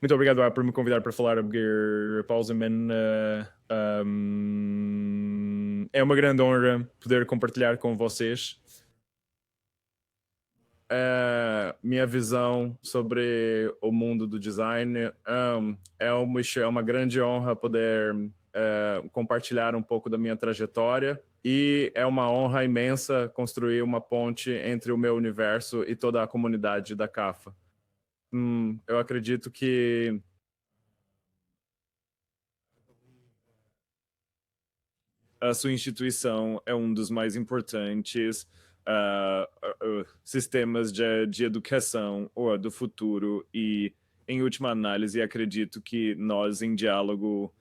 Muito obrigado por me convidar para falar a Pausaman. É uma grande honra poder compartilhar com vocês a minha visão sobre o mundo do design. É uma grande honra poder compartilhar um pouco da minha trajetória e é uma honra imensa construir uma ponte entre o meu universo e toda a comunidade da CAFA. Eu acredito que a sua instituição é um dos mais importantes sistemas de educação ou do futuro e, em última análise, acredito que nós, em diálogo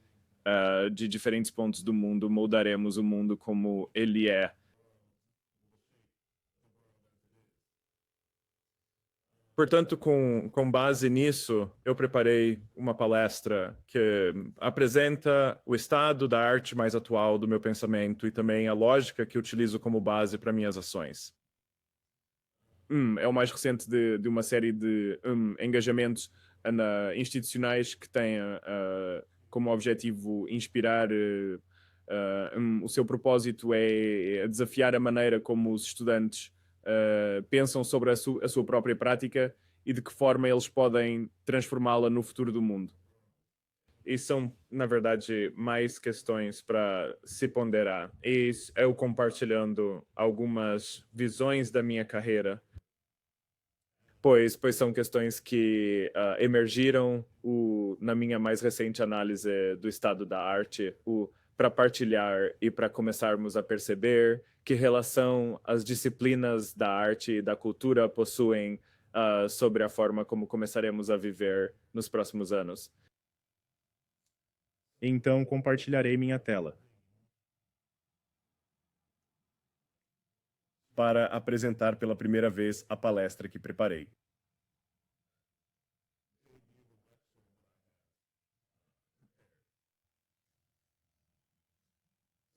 de diferentes pontos do mundo, moldaremos o mundo como ele é. Portanto, com base nisso, eu preparei uma palestra que apresenta o estado da arte mais atual do meu pensamento e também a lógica que utilizo como base para minhas ações. É o mais recente de uma série de engajamentos institucionais que têm como objetivo inspirar. O seu propósito é desafiar a maneira como os estudantes pensam sobre a sua própria prática e de que forma eles podem transformá-la no futuro do mundo. E são, na verdade, mais questões para se ponderar. E eu compartilhando algumas visões da minha carreira, pois são questões que emergiram na minha mais recente análise do estado da arte, para partilhar e para começarmos a perceber que relação as disciplinas da arte e da cultura possuem sobre a forma como começaremos a viver nos próximos anos. Então, compartilharei minha tela para apresentar pela primeira vez a palestra que preparei.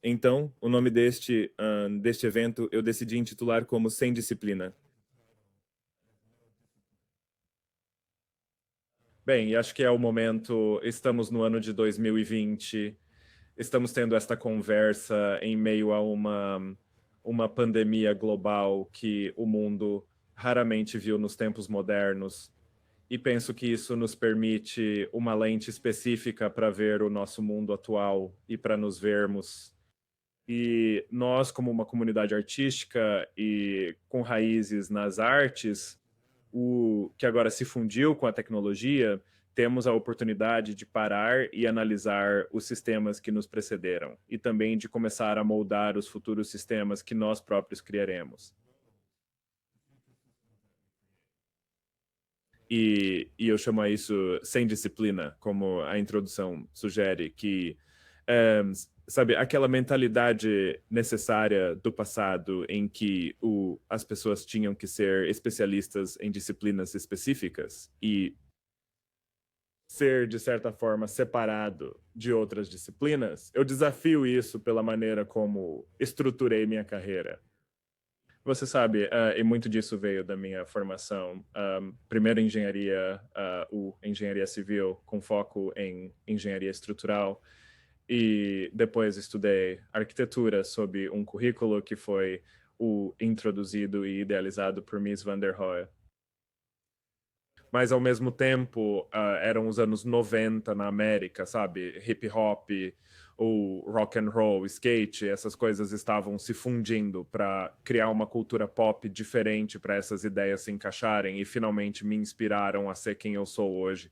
Então, o nome deste evento eu decidi intitular como Sem Disciplina. Bem, acho que é o momento, estamos no ano de 2020, estamos tendo esta conversa em meio a uma pandemia global que o mundo raramente viu nos tempos modernos. E penso que isso nos permite uma lente específica para ver o nosso mundo atual e para nos vermos. E nós, como uma comunidade artística e com raízes nas artes, o que agora se fundiu com a tecnologia, temos a oportunidade de parar e analisar os sistemas que nos precederam e também de começar a moldar os futuros sistemas que nós próprios criaremos. E eu chamo isso sem disciplina, como a introdução sugere, que sabe, aquela mentalidade necessária do passado em que as pessoas tinham que ser especialistas em disciplinas específicas e ser, de certa forma, separado de outras disciplinas, eu desafio isso pela maneira como estruturei minha carreira. Você sabe, e muito disso veio da minha formação. Primeiro engenharia, engenharia civil, com foco em engenharia estrutural. E depois estudei arquitetura sob um currículo que foi introduzido e idealizado por Mies van der Rohe. Mas ao mesmo tempo eram os anos 90 na América, sabe? Hip hop, o rock and roll, skate, essas coisas estavam se fundindo para criar uma cultura pop diferente para essas ideias se encaixarem e finalmente me inspiraram a ser quem eu sou hoje.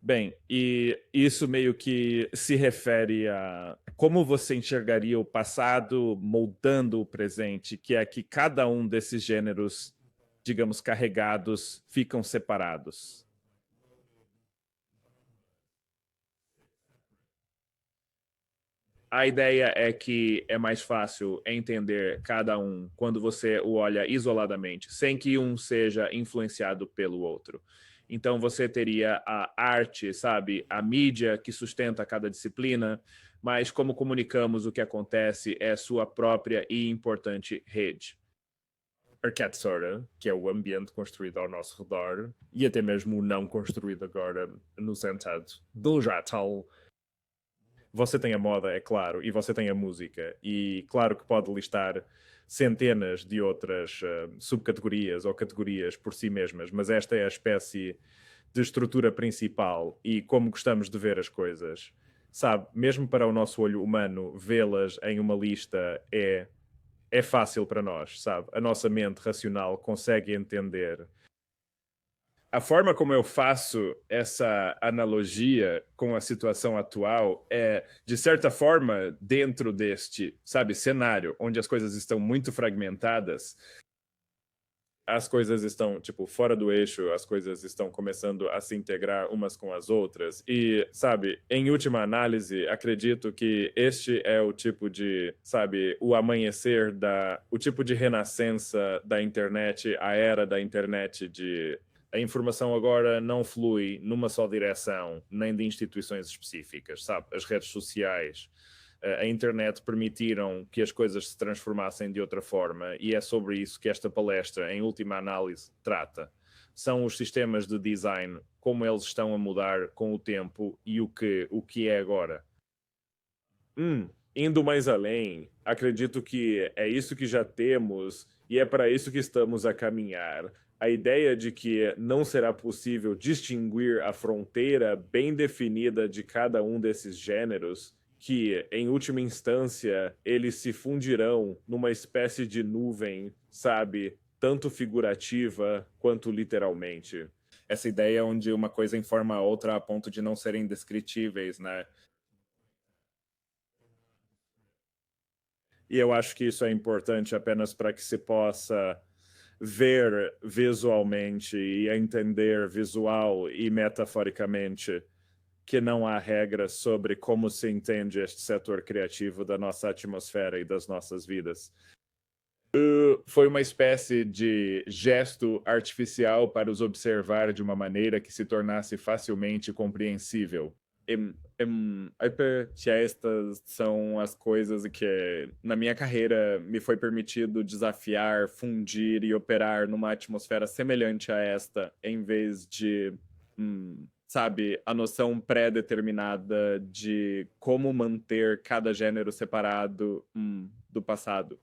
Bem, e isso meio que se refere a como você enxergaria o passado moldando o presente, que é que cada um desses gêneros, digamos, carregados, ficam separados. A ideia é que é mais fácil entender cada um quando você o olha isoladamente, sem que um seja influenciado pelo outro. Então você teria a arte, sabe, a mídia que sustenta cada disciplina, mas como comunicamos o que acontece é sua própria e importante rede. Arcatsora, que é o ambiente construído ao nosso redor, e até mesmo o não construído agora no sentado do Jatal. Você tem a moda, é claro, e você tem a música, e claro que pode listar centenas de outras subcategorias ou categorias por si mesmas, mas esta é a espécie de estrutura principal e como gostamos de ver as coisas. Sabe, mesmo para o nosso olho humano, vê-las em uma lista é fácil para nós, sabe? A nossa mente racional consegue entender. A forma como eu faço essa analogia com a situação atual é, de certa forma, dentro deste, sabe, cenário onde as coisas estão muito fragmentadas, as coisas estão, tipo, fora do eixo, as coisas estão começando a se integrar umas com as outras. E, sabe, em última análise, acredito que este é o tipo de, sabe, o amanhecer o tipo de renascença da internet, a era da internet de a informação agora não flui numa só direção, nem de instituições específicas, sabe? As redes sociais, a internet permitiram que as coisas se transformassem de outra forma e é sobre isso que esta palestra, em última análise, trata. São os sistemas de design, como eles estão a mudar com o tempo e o que é agora. Indo mais além, acredito que é isso que já temos e é para isso que estamos a caminhar. A ideia de que não será possível distinguir a fronteira bem definida de cada um desses gêneros, que, em última instância, eles se fundirão numa espécie de nuvem, sabe, tanto figurativa quanto literalmente. Essa ideia onde uma coisa informa a outra a ponto de não serem descritíveis, né? E eu acho que isso é importante apenas para que se possa ver visualmente e entender visual e metaforicamente que não há regras sobre como se entende este setor criativo da nossa atmosfera e das nossas vidas. Foi uma espécie de gesto artificial para os observar de uma maneira que se tornasse facilmente compreensível. Estas são as coisas que na minha carreira me foi permitido desafiar, fundir e operar numa atmosfera semelhante a esta, em vez de, sabe, a noção pré-determinada de como manter cada gênero separado, do passado.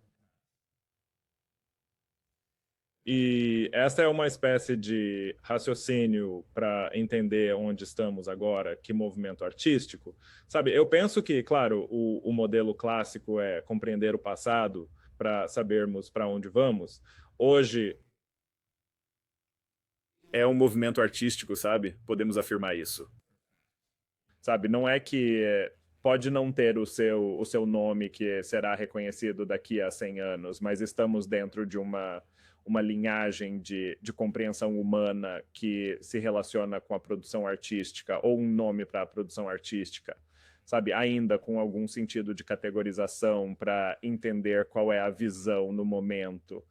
E essa é uma espécie de raciocínio para entender onde estamos agora, que movimento artístico. Sabe, eu penso que, claro, o modelo clássico é compreender o passado para sabermos para onde vamos. Hoje é um movimento artístico, sabe? Podemos afirmar isso. Sabe, não é que pode não ter o seu nome que será reconhecido daqui a 100 anos, mas estamos dentro de uma linhagem de compreensão humana que se relaciona com a produção artística, ou um nome para a produção artística, sabe? Ainda com algum sentido de categorização para entender qual é a visão no momento.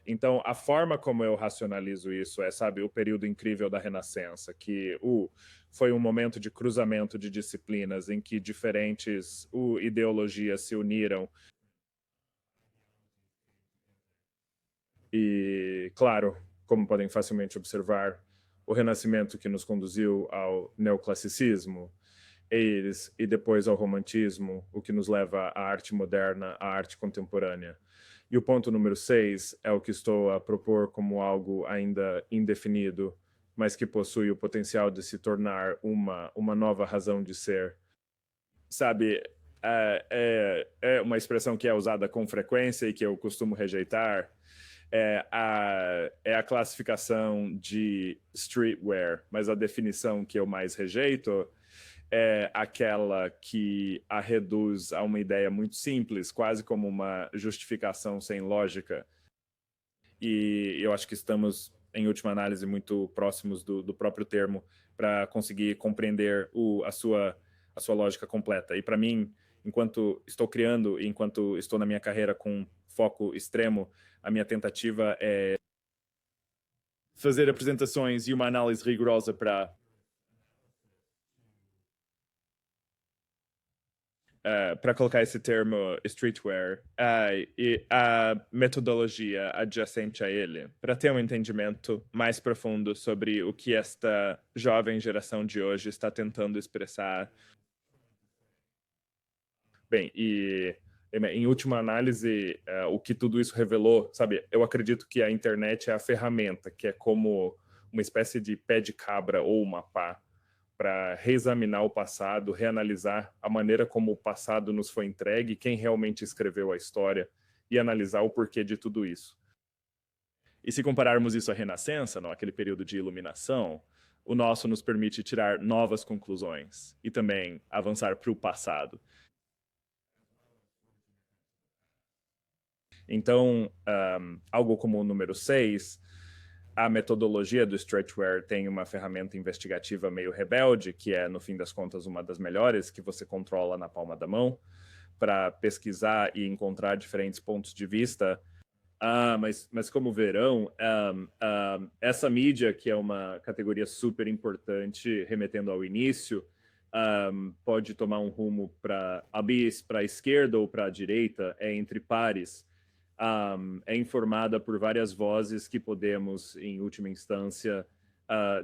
Então, a forma como eu racionalizo isso é, sabe, o período incrível da Renascença, que foi um momento de cruzamento de disciplinas em que diferentes ideologias se uniram. E, claro, como podem facilmente observar, o Renascimento que nos conduziu ao neoclassicismo, e depois ao romantismo, o que nos leva à arte moderna, à arte contemporânea. E o ponto número 6 é o que estou a propor como algo ainda indefinido, mas que possui o potencial de se tornar uma nova razão de ser. Sabe, é uma expressão que é usada com frequência e que eu costumo rejeitar, é a classificação de streetwear, mas a definição que eu mais rejeito é aquela que a reduz a uma ideia muito simples, quase como uma justificação sem lógica. E eu acho que estamos, em última análise, muito próximos do próprio termo para conseguir compreender a sua lógica completa. E para mim, enquanto estou criando e enquanto estou na minha carreira com foco extremo, a minha tentativa é fazer apresentações e uma análise rigorosa para para colocar esse termo streetwear e a metodologia adjacente a ele, para ter um entendimento mais profundo sobre o que esta jovem geração de hoje está tentando expressar. Bem, e em última análise, o que tudo isso revelou, sabe? Eu acredito que a internet é a ferramenta, que é como uma espécie de pé de cabra ou uma pá, para reexaminar o passado, reanalisar a maneira como o passado nos foi entregue, quem realmente escreveu a história e analisar o porquê de tudo isso. E se compararmos isso à Renascença, não, aquele período de iluminação, o nosso nos permite tirar novas conclusões e também avançar para o passado. Então, algo como o número 6, a metodologia do streetwear tem uma ferramenta investigativa meio rebelde, que é, no fim das contas, uma das melhores, que você controla na palma da mão, para pesquisar e encontrar diferentes pontos de vista. Mas como verão, essa mídia, que é uma categoria super importante, remetendo ao início, pode tomar um rumo para a esquerda ou para a direita, é entre pares. É informada por várias vozes que podemos, em última instância,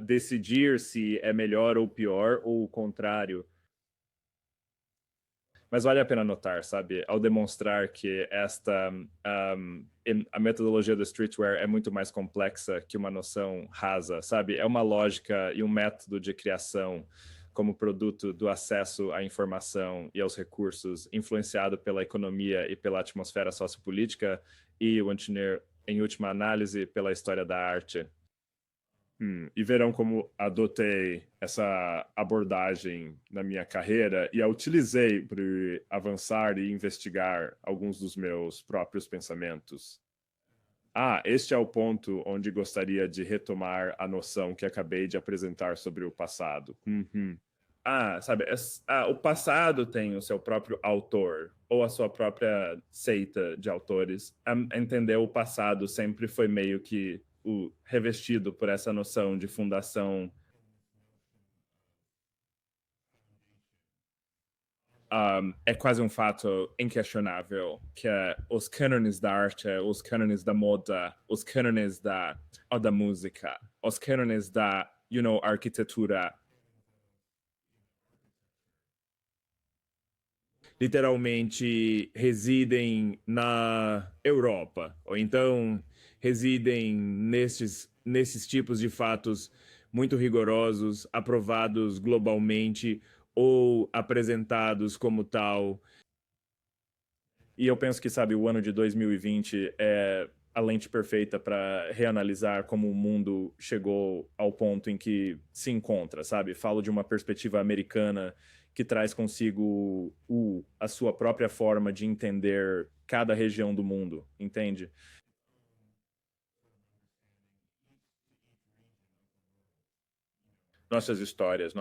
decidir se é melhor ou pior, ou o contrário. Mas vale a pena notar, sabe, ao demonstrar que a metodologia do streetwear é muito mais complexa que uma noção rasa, sabe? É uma lógica e um método de criação como produto do acesso à informação e aos recursos, influenciado pela economia e pela atmosfera sociopolítica e, em última análise, pela história da arte. E verão como adotei essa abordagem na minha carreira e a utilizei para avançar e investigar alguns dos meus próprios pensamentos. Este é o ponto onde gostaria de retomar a noção que acabei de apresentar sobre o passado. Sabe, o passado tem o seu próprio autor, ou a sua própria seita de autores. Entender o passado sempre foi meio que revestido por essa noção de fundação. É quase um fato inquestionável que os cânones da arte, os cânones da moda, os cânones da música, os cânones da, arquitetura, literalmente residem na Europa, ou então residem nesses tipos de fatos muito rigorosos, aprovados globalmente ou apresentados como tal. E eu penso que, sabe, o ano de 2020 é a lente perfeita para reanalisar como o mundo chegou ao ponto em que se encontra, sabe? Falo de uma perspectiva americana que traz consigo a sua própria forma de entender cada região do mundo, entende? Nossas histórias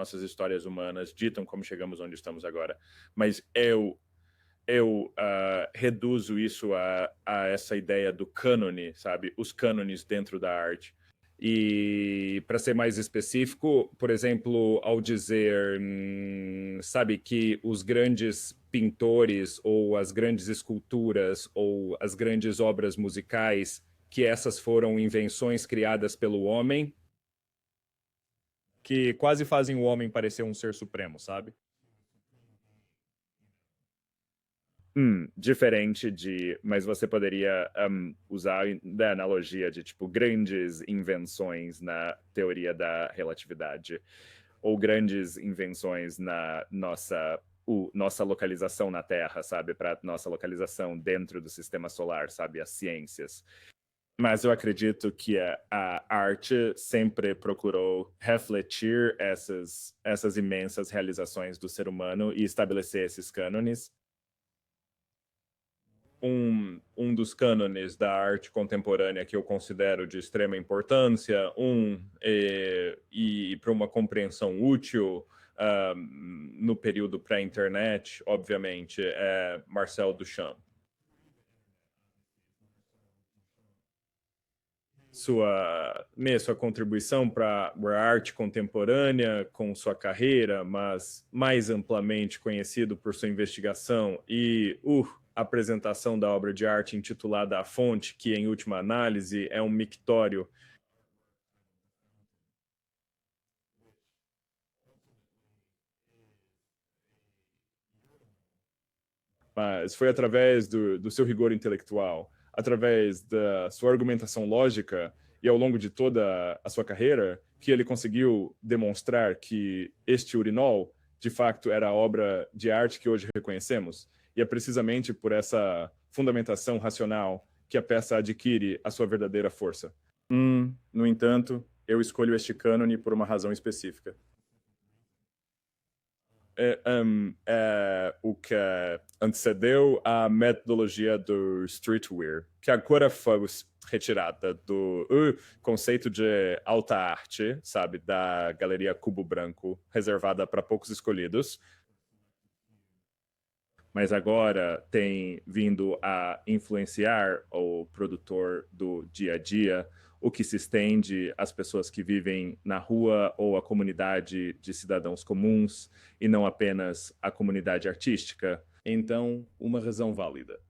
humanas ditam como chegamos onde estamos agora. Mas eu reduzo isso a essa ideia do cânone, sabe? Os cânones dentro da arte. E, para ser mais específico, por exemplo, ao dizer, sabe, que os grandes pintores ou as grandes esculturas ou as grandes obras musicais, que essas foram invenções criadas pelo homem, que quase fazem o homem parecer um ser supremo, sabe? Diferente mas você poderia usar da analogia de tipo grandes invenções na teoria da relatividade ou grandes invenções na nossa localização na Terra, sabe, para nossa localização dentro do sistema solar, sabe, as ciências. Mas eu acredito que a arte sempre procurou refletir essas imensas realizações do ser humano e estabelecer esses cânones. Um dos cânones da arte contemporânea que eu considero de extrema importância, e para uma compreensão útil no período pré-internet, obviamente, é Marcel Duchamp. sua contribuição para a arte contemporânea com sua carreira, mas mais amplamente conhecido por sua investigação e apresentação da obra de arte intitulada A Fonte, que, em última análise, é um mictório. Mas foi através do seu rigor intelectual, através da sua argumentação lógica e ao longo de toda a sua carreira que ele conseguiu demonstrar que este urinol, de fato, era a obra de arte que hoje reconhecemos. E é precisamente por essa fundamentação racional que a peça adquire a sua verdadeira força. No entanto, eu escolho este cânone por uma razão específica. O que antecedeu a metodologia do streetwear, que agora foi retirada do conceito de alta arte, sabe, da Galeria Cubo Branco, reservada para poucos escolhidos, mas agora tem vindo a influenciar o produtor do dia a dia, o que se estende às pessoas que vivem na rua ou à comunidade de cidadãos comuns, e não apenas à comunidade artística. Então, uma razão válida.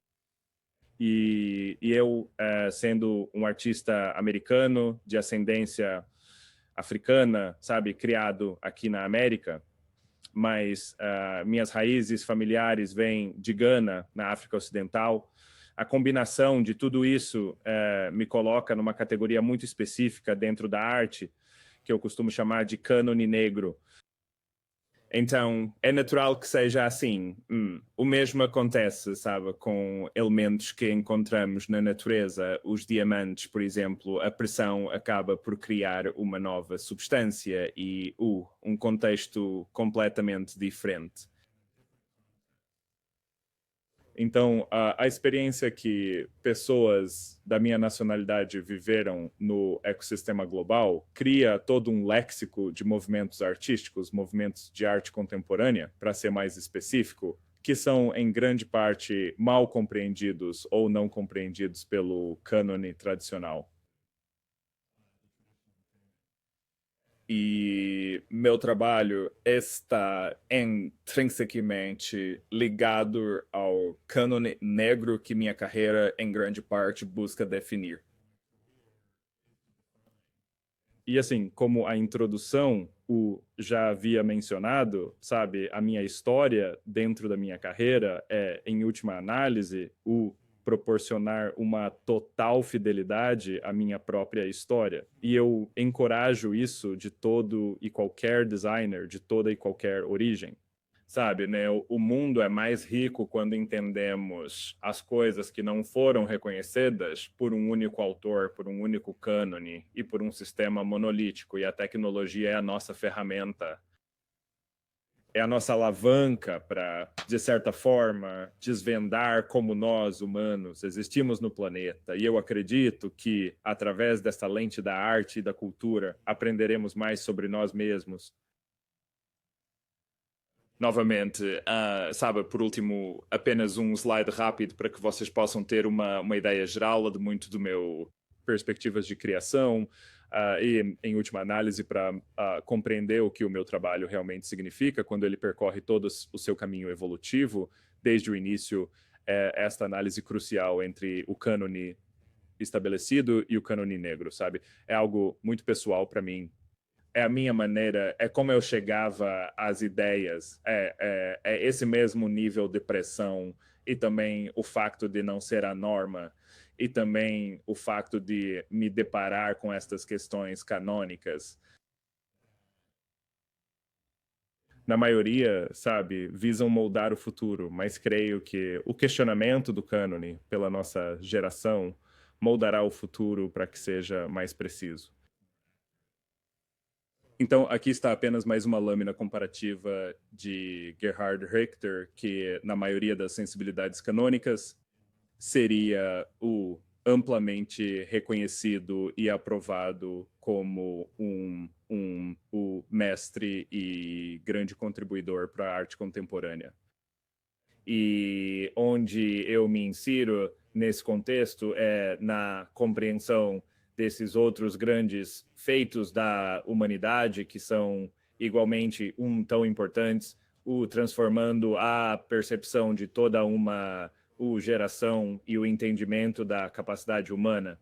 E eu, sendo um artista americano de ascendência africana, sabe, criado aqui na América, mas minhas raízes familiares vêm de Gana, na África Ocidental. A combinação de tudo isso me coloca numa categoria muito específica dentro da arte, que eu costumo chamar de cânone negro. Então, é natural que seja assim. O mesmo acontece, sabe, com elementos que encontramos na natureza. Os diamantes, por exemplo, a pressão acaba por criar uma nova substância e um contexto completamente diferente. Então, a experiência que pessoas da minha nacionalidade viveram no ecossistema global cria todo um léxico de movimentos artísticos, movimentos de arte contemporânea, para ser mais específico, que são, em grande parte, mal compreendidos ou não compreendidos pelo cânone tradicional. E meu trabalho está intrinsecamente ligado ao cânone negro que minha carreira, em grande parte, busca definir. E assim, como a introdução o já havia mencionado, sabe, a minha história dentro da minha carreira é, em última análise, o proporcionar uma total fidelidade à minha própria história. E eu encorajo isso de todo e qualquer designer, de toda e qualquer origem. Sabe, né? O mundo é mais rico quando entendemos as coisas que não foram reconhecidas por um único autor, por um único cânone e por um sistema monolítico. E a tecnologia é a nossa ferramenta, é a nossa alavanca para, de certa forma, desvendar como nós, humanos, existimos no planeta. E eu acredito que, através dessa lente da arte e da cultura, aprenderemos mais sobre nós mesmos. Novamente, sabe, por último, apenas um slide rápido para que vocês possam ter uma ideia geral de muito do meu perspectivas de criação e, em última análise, para compreender o que o meu trabalho realmente significa quando ele percorre todo o seu caminho evolutivo, desde o início, esta análise crucial entre o cânone estabelecido e o cânone negro, sabe? É algo muito pessoal para mim, é a minha maneira, é como eu chegava às ideias, é esse mesmo nível de pressão e também o facto de não ser a norma e também o facto de me deparar com estas questões canônicas. Na maioria, sabe, visam moldar o futuro, mas creio que o questionamento do cânone pela nossa geração moldará o futuro para que seja mais preciso. Então, aqui está apenas mais uma lâmina comparativa de Gerhard Richter, que, na maioria das sensibilidades canônicas, seria o amplamente reconhecido e aprovado como o mestre e grande contribuidor para a arte contemporânea. E onde eu me insiro nesse contexto é na compreensão desses outros grandes feitos da humanidade, que são igualmente tão importantes, o transformando a percepção de toda uma geração e o entendimento da capacidade humana,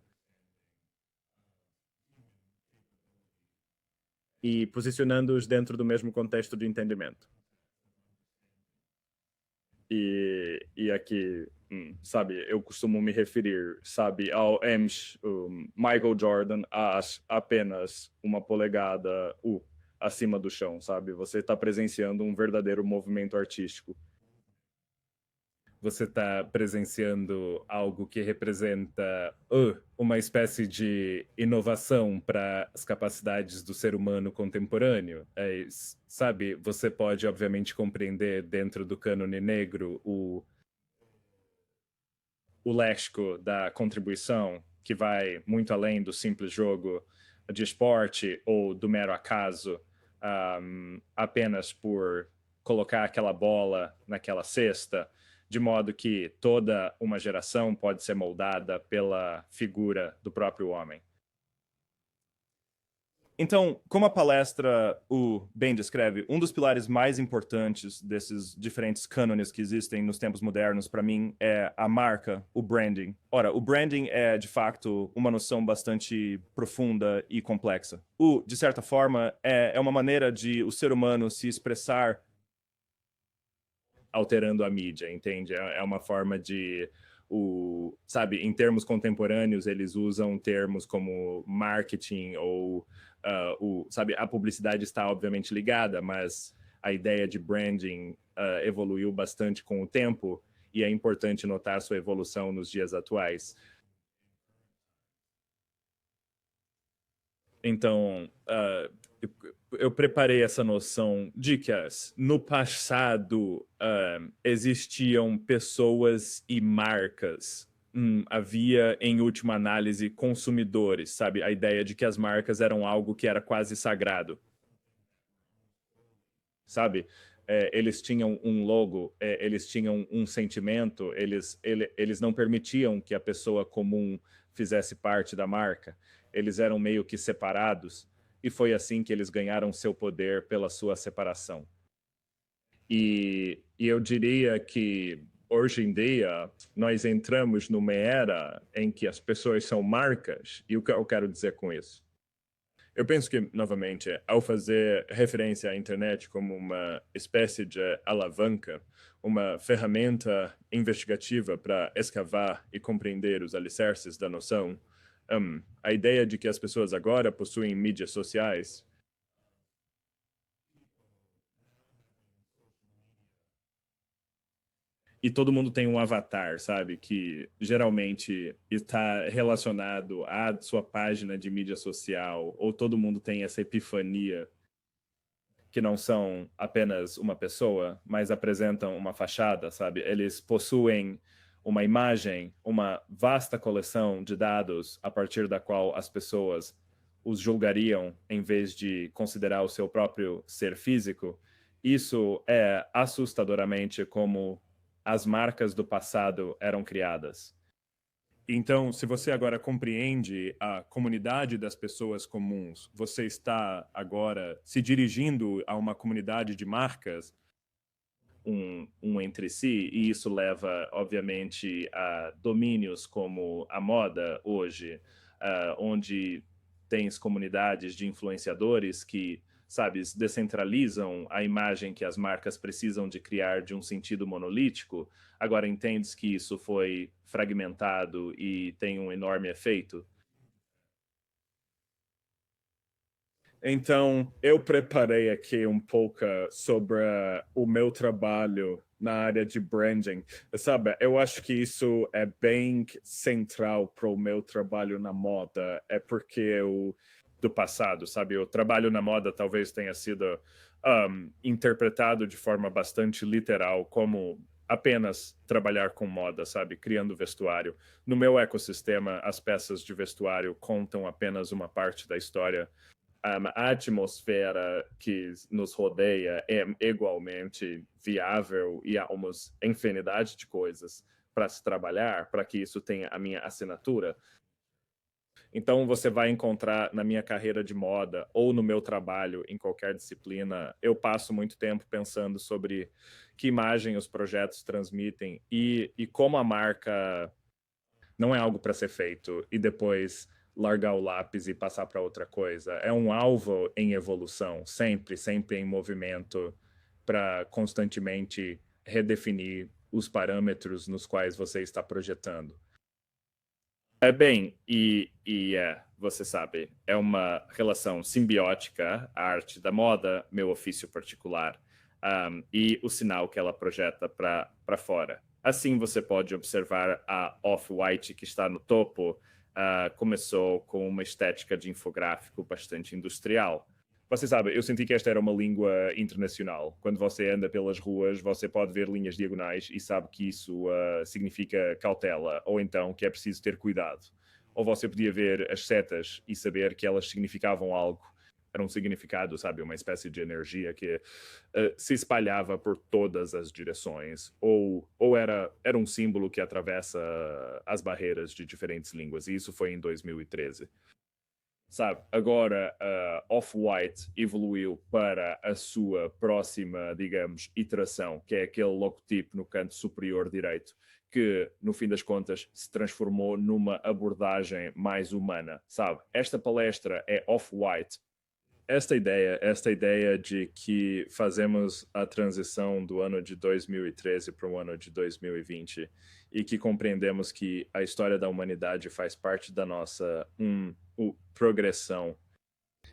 e posicionando-os dentro do mesmo contexto de entendimento. E aqui, sabe, eu costumo me referir, sabe, ao Michael Jordan a apenas uma polegada acima do chão, sabe? Você está presenciando um verdadeiro movimento artístico. Você está presenciando algo que representa uma espécie de inovação para as capacidades do ser humano contemporâneo. Sabe, você pode, obviamente, compreender dentro do cânone negro o léxico da contribuição, que vai muito além do simples jogo de esporte ou do mero acaso, apenas por colocar aquela bola naquela cesta, de modo que toda uma geração pode ser moldada pela figura do próprio homem. Então, como a palestra bem descreve, um dos pilares mais importantes desses diferentes cânones que existem nos tempos modernos, para mim, é a marca, o branding. Ora, o branding é, de fato, uma noção bastante profunda e complexa. De certa forma, é uma maneira de o ser humano se expressar alterando a mídia, entende? É uma forma de sabe, em termos contemporâneos, eles usam termos como marketing ou, sabe, a publicidade está obviamente ligada, mas a ideia de branding evoluiu bastante com o tempo e é importante notar sua evolução nos dias atuais. Então, eu preparei essa noção de que no passado existiam pessoas e marcas. Havia, em última análise, consumidores, sabe? A ideia de que as marcas eram algo que era quase sagrado. Sabe? Eles tinham um logo, eles tinham um sentimento, eles não permitiam que a pessoa comum fizesse parte da marca. Eles eram meio que separados. E foi assim que eles ganharam seu poder pela sua separação. E eu diria que hoje em dia nós entramos numa era em que as pessoas são marcas. E o que eu quero dizer com isso? Eu penso que, novamente, ao fazer referência à internet como uma espécie de alavanca, uma ferramenta investigativa para escavar e compreender os alicerces da noção, a ideia de que as pessoas agora possuem mídias sociais e todo mundo tem um avatar, sabe? Que geralmente está relacionado à sua página de mídia social, ou todo mundo tem essa epifania que não são apenas uma pessoa, mas apresentam uma fachada, sabe? Eles possuem uma imagem, uma vasta coleção de dados a partir da qual as pessoas os julgariam em vez de considerar o seu próprio ser físico. Isso é assustadoramente como as marcas do passado eram criadas. Então, se você agora compreende a comunidade das pessoas comuns, você está agora se dirigindo a uma comunidade de marcas, entre si, e isso leva, obviamente, a domínios como a moda hoje, onde tens comunidades de influenciadores que, sabes, descentralizam a imagem que as marcas precisam de criar de um sentido monolítico. Agora entendes que isso foi fragmentado e tem um enorme efeito? Então, eu preparei aqui um pouco sobre o meu trabalho na área de branding. Sabe, eu acho que isso é bem central para o meu trabalho na moda. É porque do passado, sabe? O trabalho na moda talvez tenha sido interpretado de forma bastante literal como apenas trabalhar com moda, sabe? Criando vestuário. No meu ecossistema, as peças de vestuário contam apenas uma parte da história. A atmosfera que nos rodeia é igualmente viável e há uma infinidade de coisas para se trabalhar, para que isso tenha a minha assinatura. Então, você vai encontrar na minha carreira de moda ou no meu trabalho em qualquer disciplina, eu passo muito tempo pensando sobre que imagem os projetos transmitem e como a marca não é algo para ser feito e depois largar o lápis e passar para outra coisa. É um alvo em evolução, sempre, sempre em movimento, para constantemente redefinir os parâmetros nos quais você está projetando. É bem, você sabe, é uma relação simbiótica, a arte da moda, meu ofício particular, e o sinal que ela projeta para fora. Assim você pode observar a Off-White que está no topo, começou com uma estética de infográfico bastante industrial. Você sabe, eu senti que esta era uma língua internacional. Quando você anda pelas ruas, você pode ver linhas diagonais e sabe que isso significa cautela, ou então que é preciso ter cuidado. Ou você podia ver as setas e saber que elas significavam algo. Era um significado, sabe, uma espécie de energia que se espalhava por todas as direções. Ou era um símbolo que atravessa as barreiras de diferentes línguas. E isso foi em 2013. Sabe, agora Off-White evoluiu para a sua próxima, digamos, iteração, que é aquele logotipo no canto superior direito, que, no fim das contas, se transformou numa abordagem mais humana, sabe? Esta palestra é Off-White. Esta ideia de que fazemos a transição do ano de 2013 para o ano de 2020 e que compreendemos que a história da humanidade faz parte da nossa progressão.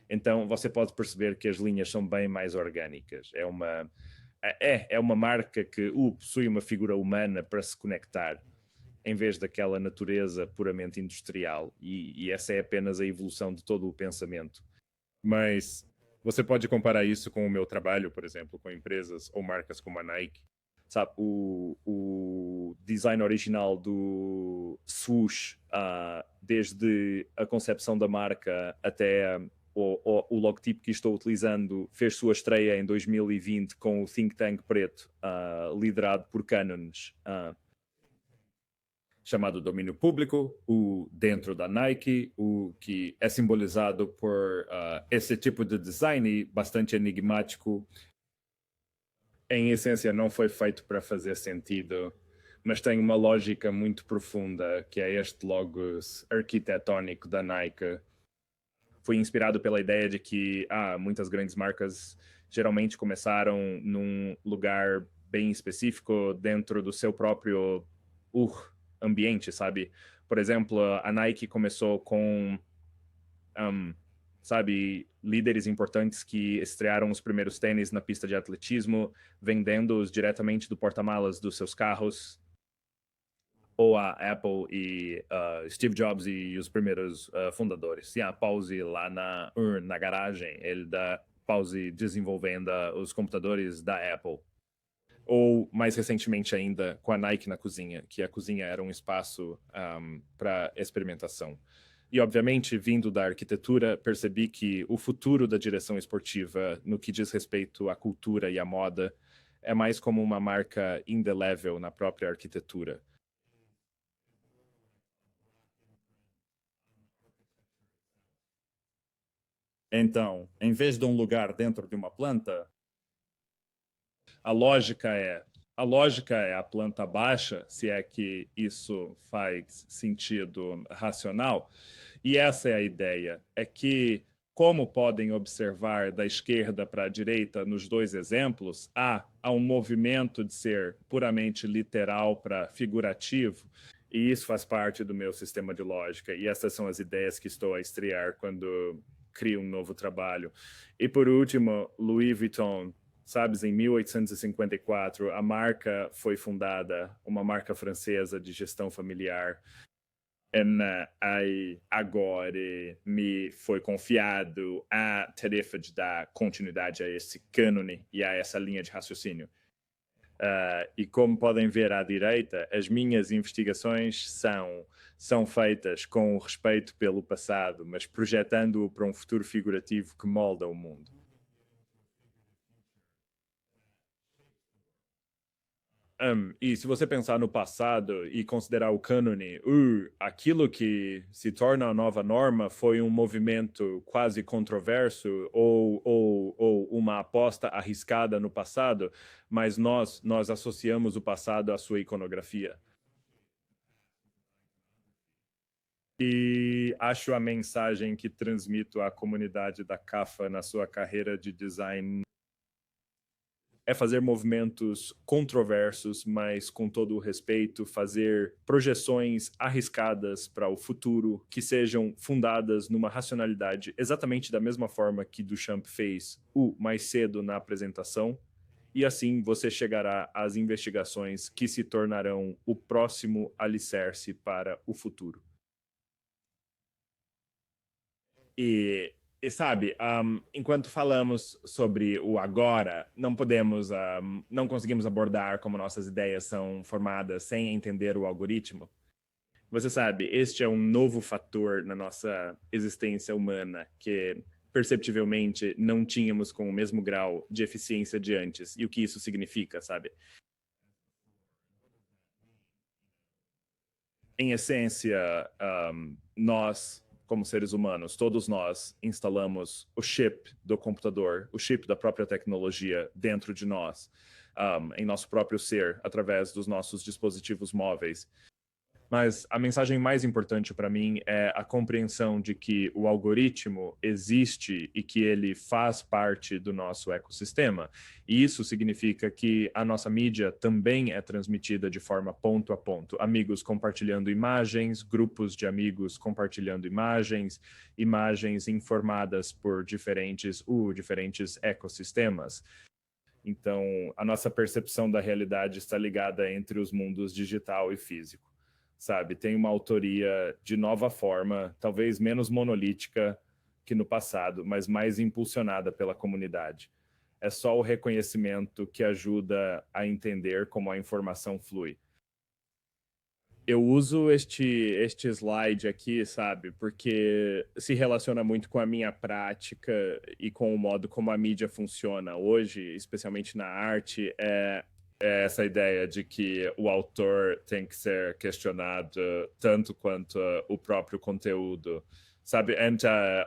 Então você pode perceber que as linhas são bem mais orgânicas. É uma marca que possui uma figura humana para se conectar, em vez daquela natureza puramente industrial. E essa é apenas a evolução de todo o pensamento. Mas você pode comparar isso com o meu trabalho, por exemplo, com empresas ou marcas como a Nike. Sabe, o design original do swoosh, desde a concepção da marca até o logotipo que estou utilizando, fez sua estreia em 2020 com o Think Tank preto, liderado por cânones, chamado domínio público, o dentro da Nike, o que é simbolizado por esse tipo de design bastante enigmático. Em essência, não foi feito para fazer sentido, mas tem uma lógica muito profunda, que é este logos arquitetónico da Nike. Foi inspirado pela ideia de que muitas grandes marcas geralmente começaram num lugar bem específico dentro do seu próprio ambiente, sabe? Por exemplo, a Nike começou com, sabe, líderes importantes que estrearam os primeiros tênis na pista de atletismo, vendendo-os diretamente do porta-malas dos seus carros. Ou a Apple e Steve Jobs e os primeiros fundadores. Sim, a Pause lá na garagem, ele dá pause desenvolvendo os computadores da Apple. Ou, mais recentemente ainda, com a Nike na cozinha, que a cozinha era um espaço para experimentação. E, obviamente, vindo da arquitetura, percebi que o futuro da direção esportiva, no que diz respeito à cultura e à moda, é mais como uma marca indelével na própria arquitetura. Então, em vez de um lugar dentro de uma planta, a lógica é a planta baixa, se é que isso faz sentido racional. E essa é a ideia, é que, como podem observar da esquerda para a direita nos dois exemplos, há um movimento de ser puramente literal para figurativo, e isso faz parte do meu sistema de lógica, e essas são as ideias que estou a estrear quando crio um novo trabalho. E por último, Louis Vuitton. Sabes, em 1854, a marca foi fundada, uma marca francesa de gestão familiar. E agora me foi confiado a tarefa de dar continuidade a esse cânone e a essa linha de raciocínio. E como podem ver à direita, as minhas investigações são feitas com respeito pelo passado, mas projetando-o para um futuro figurativo que molda o mundo. E se você pensar no passado e considerar o cânone, aquilo que se torna a nova norma foi um movimento quase controverso ou uma aposta arriscada no passado, mas nós associamos o passado à sua iconografia. E acho a mensagem que transmito à comunidade da CAFA na sua carreira de design é fazer movimentos controversos, mas com todo o respeito, fazer projeções arriscadas para o futuro que sejam fundadas numa racionalidade exatamente da mesma forma que Duchamp fez mais cedo na apresentação. E assim você chegará às investigações que se tornarão o próximo alicerce para o futuro. E sabe, enquanto falamos sobre o agora, não conseguimos abordar como nossas ideias são formadas sem entender o algoritmo. Você sabe, este é um novo fator na nossa existência humana que perceptivelmente não tínhamos com o mesmo grau de eficiência de antes. E o que isso significa, sabe? Em essência, nós, como seres humanos, todos nós instalamos o chip do computador, o chip da própria tecnologia dentro de nós, em nosso próprio ser, através dos nossos dispositivos móveis. Mas a mensagem mais importante para mim é a compreensão de que o algoritmo existe e que ele faz parte do nosso ecossistema. E isso significa que a nossa mídia também é transmitida de forma ponto a ponto. Amigos compartilhando imagens, grupos de amigos compartilhando imagens, imagens informadas por diferentes ecossistemas. Então, a nossa percepção da realidade está ligada entre os mundos digital e físico. Sabe, tem uma autoria de nova forma, talvez menos monolítica que no passado, mas mais impulsionada pela comunidade. É só o reconhecimento que ajuda a entender como a informação flui. Eu uso este slide aqui, sabe, porque se relaciona muito com a minha prática e com o modo como a mídia funciona hoje, especialmente na arte, é essa ideia de que o autor tem que ser questionado tanto quanto o próprio conteúdo. Sabe,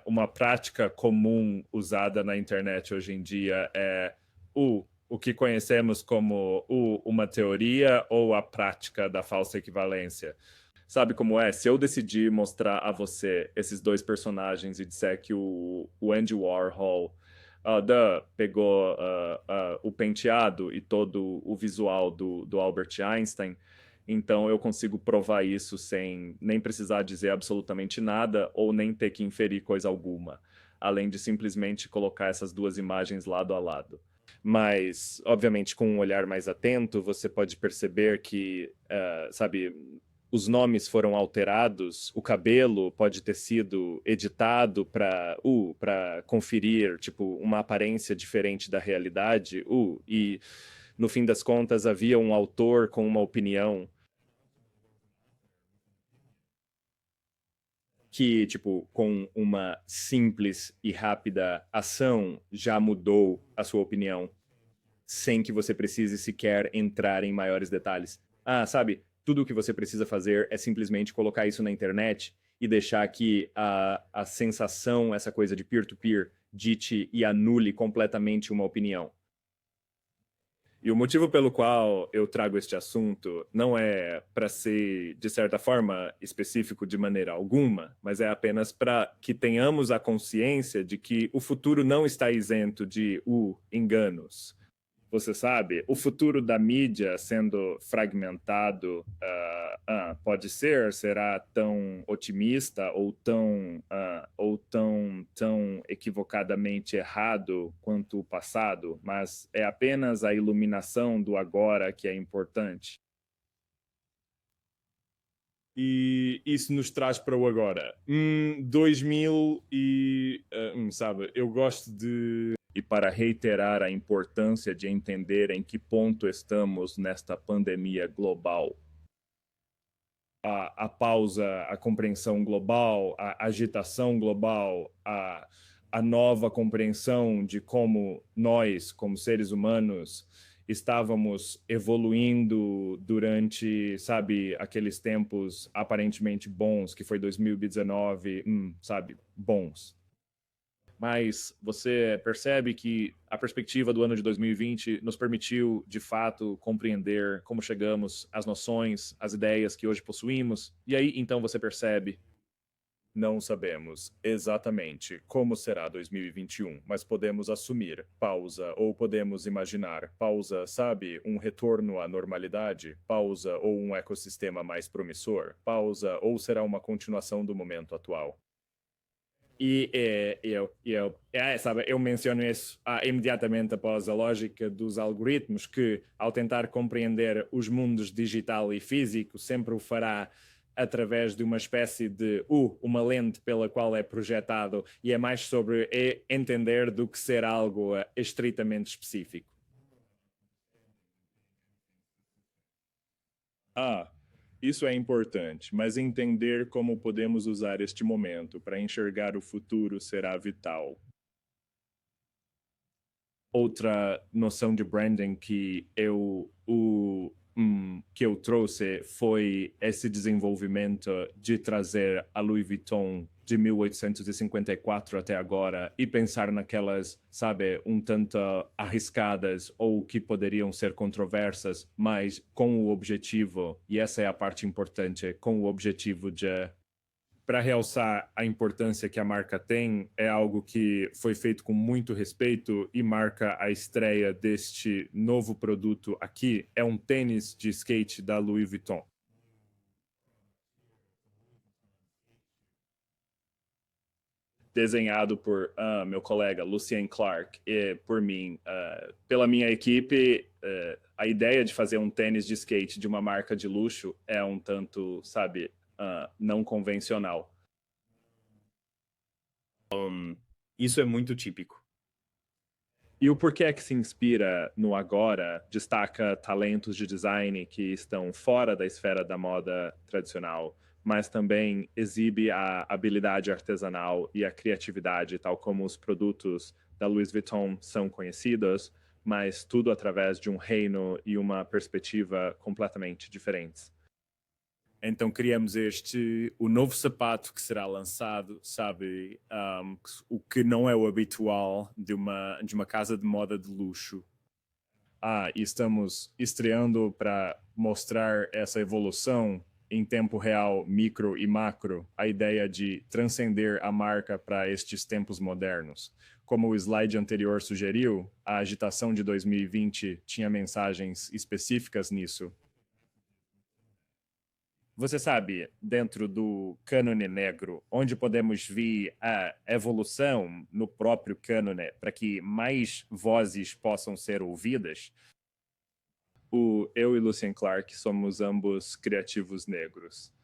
uma prática comum usada na internet hoje em dia é o que conhecemos como uma teoria ou a prática da falsa equivalência. Sabe como é? Se eu decidir mostrar a você esses dois personagens e disser que o Andy Warhol pegou o penteado e todo o visual do Albert Einstein, então eu consigo provar isso sem nem precisar dizer absolutamente nada ou nem ter que inferir coisa alguma, além de simplesmente colocar essas duas imagens lado a lado. Mas, obviamente, com um olhar mais atento, você pode perceber que, sabe, os nomes foram alterados, o cabelo pode ter sido editado para conferir tipo uma aparência diferente da realidade, e no fim das contas havia um autor com uma opinião que, tipo, com uma simples e rápida ação já mudou a sua opinião, sem que você precise sequer entrar em maiores detalhes. Sabe, tudo o que você precisa fazer é simplesmente colocar isso na internet e deixar que a sensação, essa coisa de peer-to-peer, dite e anule completamente uma opinião. E o motivo pelo qual eu trago este assunto não é para ser, de certa forma, específico de maneira alguma, mas é apenas para que tenhamos a consciência de que o futuro não está isento de enganos. Você sabe, o futuro da mídia sendo fragmentado será tão otimista ou tão equivocadamente errado quanto o passado, mas é apenas a iluminação do agora que é importante. E isso nos traz para o agora. 2000 sabe, eu gosto de... E para reiterar a importância de entender em que ponto estamos nesta pandemia global. A pausa, a compreensão global, a agitação global, a nova compreensão de como nós, como seres humanos, estávamos evoluindo durante, sabe, aqueles tempos aparentemente bons, que foi 2019, sabe, bons. Mas você percebe que a perspectiva do ano de 2020 nos permitiu, de fato, compreender como chegamos às noções, às ideias que hoje possuímos. E aí, então, você percebe: não sabemos exatamente como será 2021, mas podemos assumir pausa ou podemos imaginar pausa, sabe? Um retorno à normalidade, pausa ou um ecossistema mais promissor, pausa ou será uma continuação do momento atual. Sabe, eu menciono isso imediatamente após a lógica dos algoritmos, que ao tentar compreender os mundos digital e físico, sempre o fará através de uma espécie de uma lente pela qual é projetado, e é mais sobre entender do que ser algo estritamente específico. Isso é importante, mas entender como podemos usar este momento para enxergar o futuro será vital. Outra noção de branding que eu trouxe foi esse desenvolvimento de trazer a Louis Vuitton de 1854 até agora e pensar naquelas, sabe, um tanto arriscadas ou que poderiam ser controversas, mas com o objetivo, e essa é a parte importante, com o objetivo de, para realçar a importância que a marca tem, é algo que foi feito com muito respeito e marca a estreia deste novo produto aqui. É um tênis de skate da Louis Vuitton. Desenhado por meu colega Lucien Clark e por mim, pela minha equipe. A ideia de fazer um tênis de skate de uma marca de luxo é um tanto, sabe, não convencional. Isso é muito típico. E o porquê é que se inspira no agora destaca talentos de design que estão fora da esfera da moda tradicional, mas também exibe a habilidade artesanal e a criatividade, tal como os produtos da Louis Vuitton são conhecidos, mas tudo através de um reino e uma perspectiva completamente diferentes. Então criamos o novo sapato que será lançado, sabe, o que não é o habitual de uma casa de moda de luxo. E estamos estreando para mostrar essa evolução em tempo real, micro e macro, a ideia de transcender a marca para estes tempos modernos. Como o slide anterior sugeriu, a agitação de 2020 tinha mensagens específicas nisso. Você sabe, dentro do cânone negro, onde podemos ver a evolução no próprio cânone para que mais vozes possam ser ouvidas? Eu e Lucien Clark somos ambos criativos negros.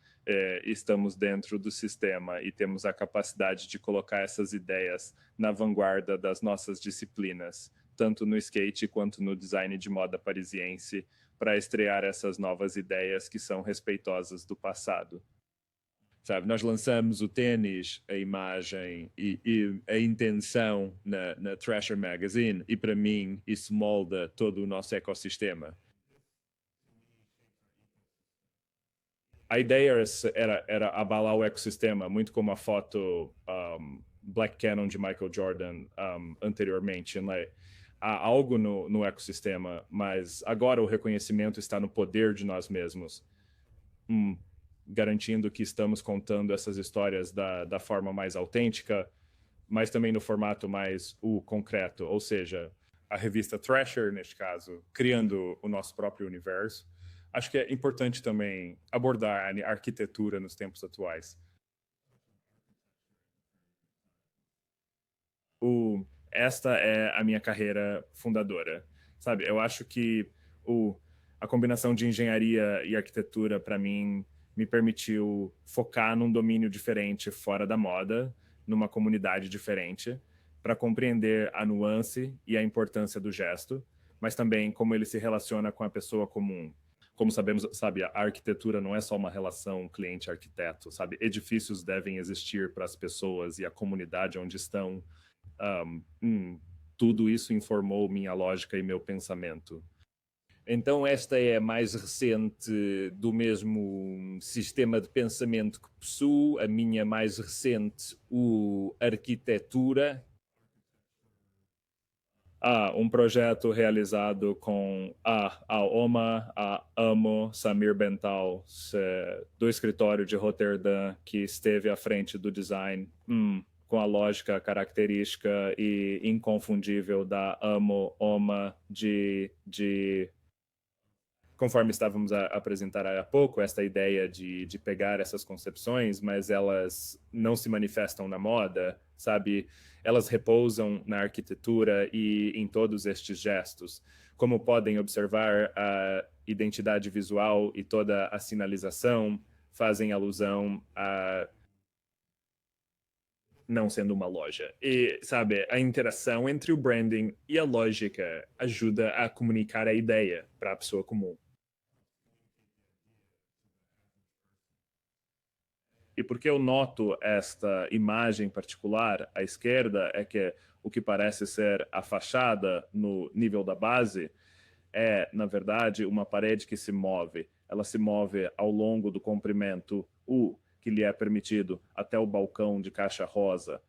Estamos dentro do sistema e temos a capacidade de colocar essas ideias na vanguarda das nossas disciplinas, tanto no skate quanto no design de moda parisiense, para estrear essas novas ideias que são respeitosas do passado. Sabe, nós lançamos o tênis, a imagem e a intenção na Thrasher Magazine, e para mim isso molda todo o nosso ecossistema. A ideia era abalar o ecossistema, muito como a foto Black Cannon de Michael Jordan anteriormente, né? Há algo no ecossistema, mas agora o reconhecimento está no poder de nós mesmos, garantindo que estamos contando essas histórias da forma mais autêntica, mas também no formato mais concreto, ou seja, a revista Thrasher, neste caso, criando o nosso próprio universo. Acho que é importante também abordar a arquitetura nos tempos atuais. Esta é a minha carreira fundadora, sabe? Eu acho que a combinação de engenharia e arquitetura, para mim, me permitiu focar num domínio diferente fora da moda, numa comunidade diferente, para compreender a nuance e a importância do gesto, mas também como ele se relaciona com a pessoa comum. Como sabemos, sabe, a arquitetura não é só uma relação cliente-arquiteto, sabe? Edifícios devem existir para as pessoas e a comunidade onde estão. Tudo isso informou minha lógica e meu pensamento. Então esta é a mais recente do mesmo sistema de pensamento que possuo, a minha mais recente, o Arquitetura. Um projeto realizado com a OMA, a AMO, Samir Bental, do escritório de Roterdã, que esteve à frente do design, com a lógica característica e inconfundível da AMO, OMA, conforme estávamos a apresentar há pouco, esta ideia de pegar essas concepções, mas elas não se manifestam na moda, sabe? Elas repousam na arquitetura e em todos estes gestos. Como podem observar, a identidade visual e toda a sinalização fazem alusão a não sendo uma loja. E, sabe, a interação entre o branding e a lógica ajuda a comunicar a ideia para a pessoa comum. E porque eu noto esta imagem particular à esquerda é que o que parece ser a fachada no nível da base é, na verdade, uma parede que se move. Ela se move ao longo do comprimento U, que lhe é permitido, até o balcão de caixa rosa.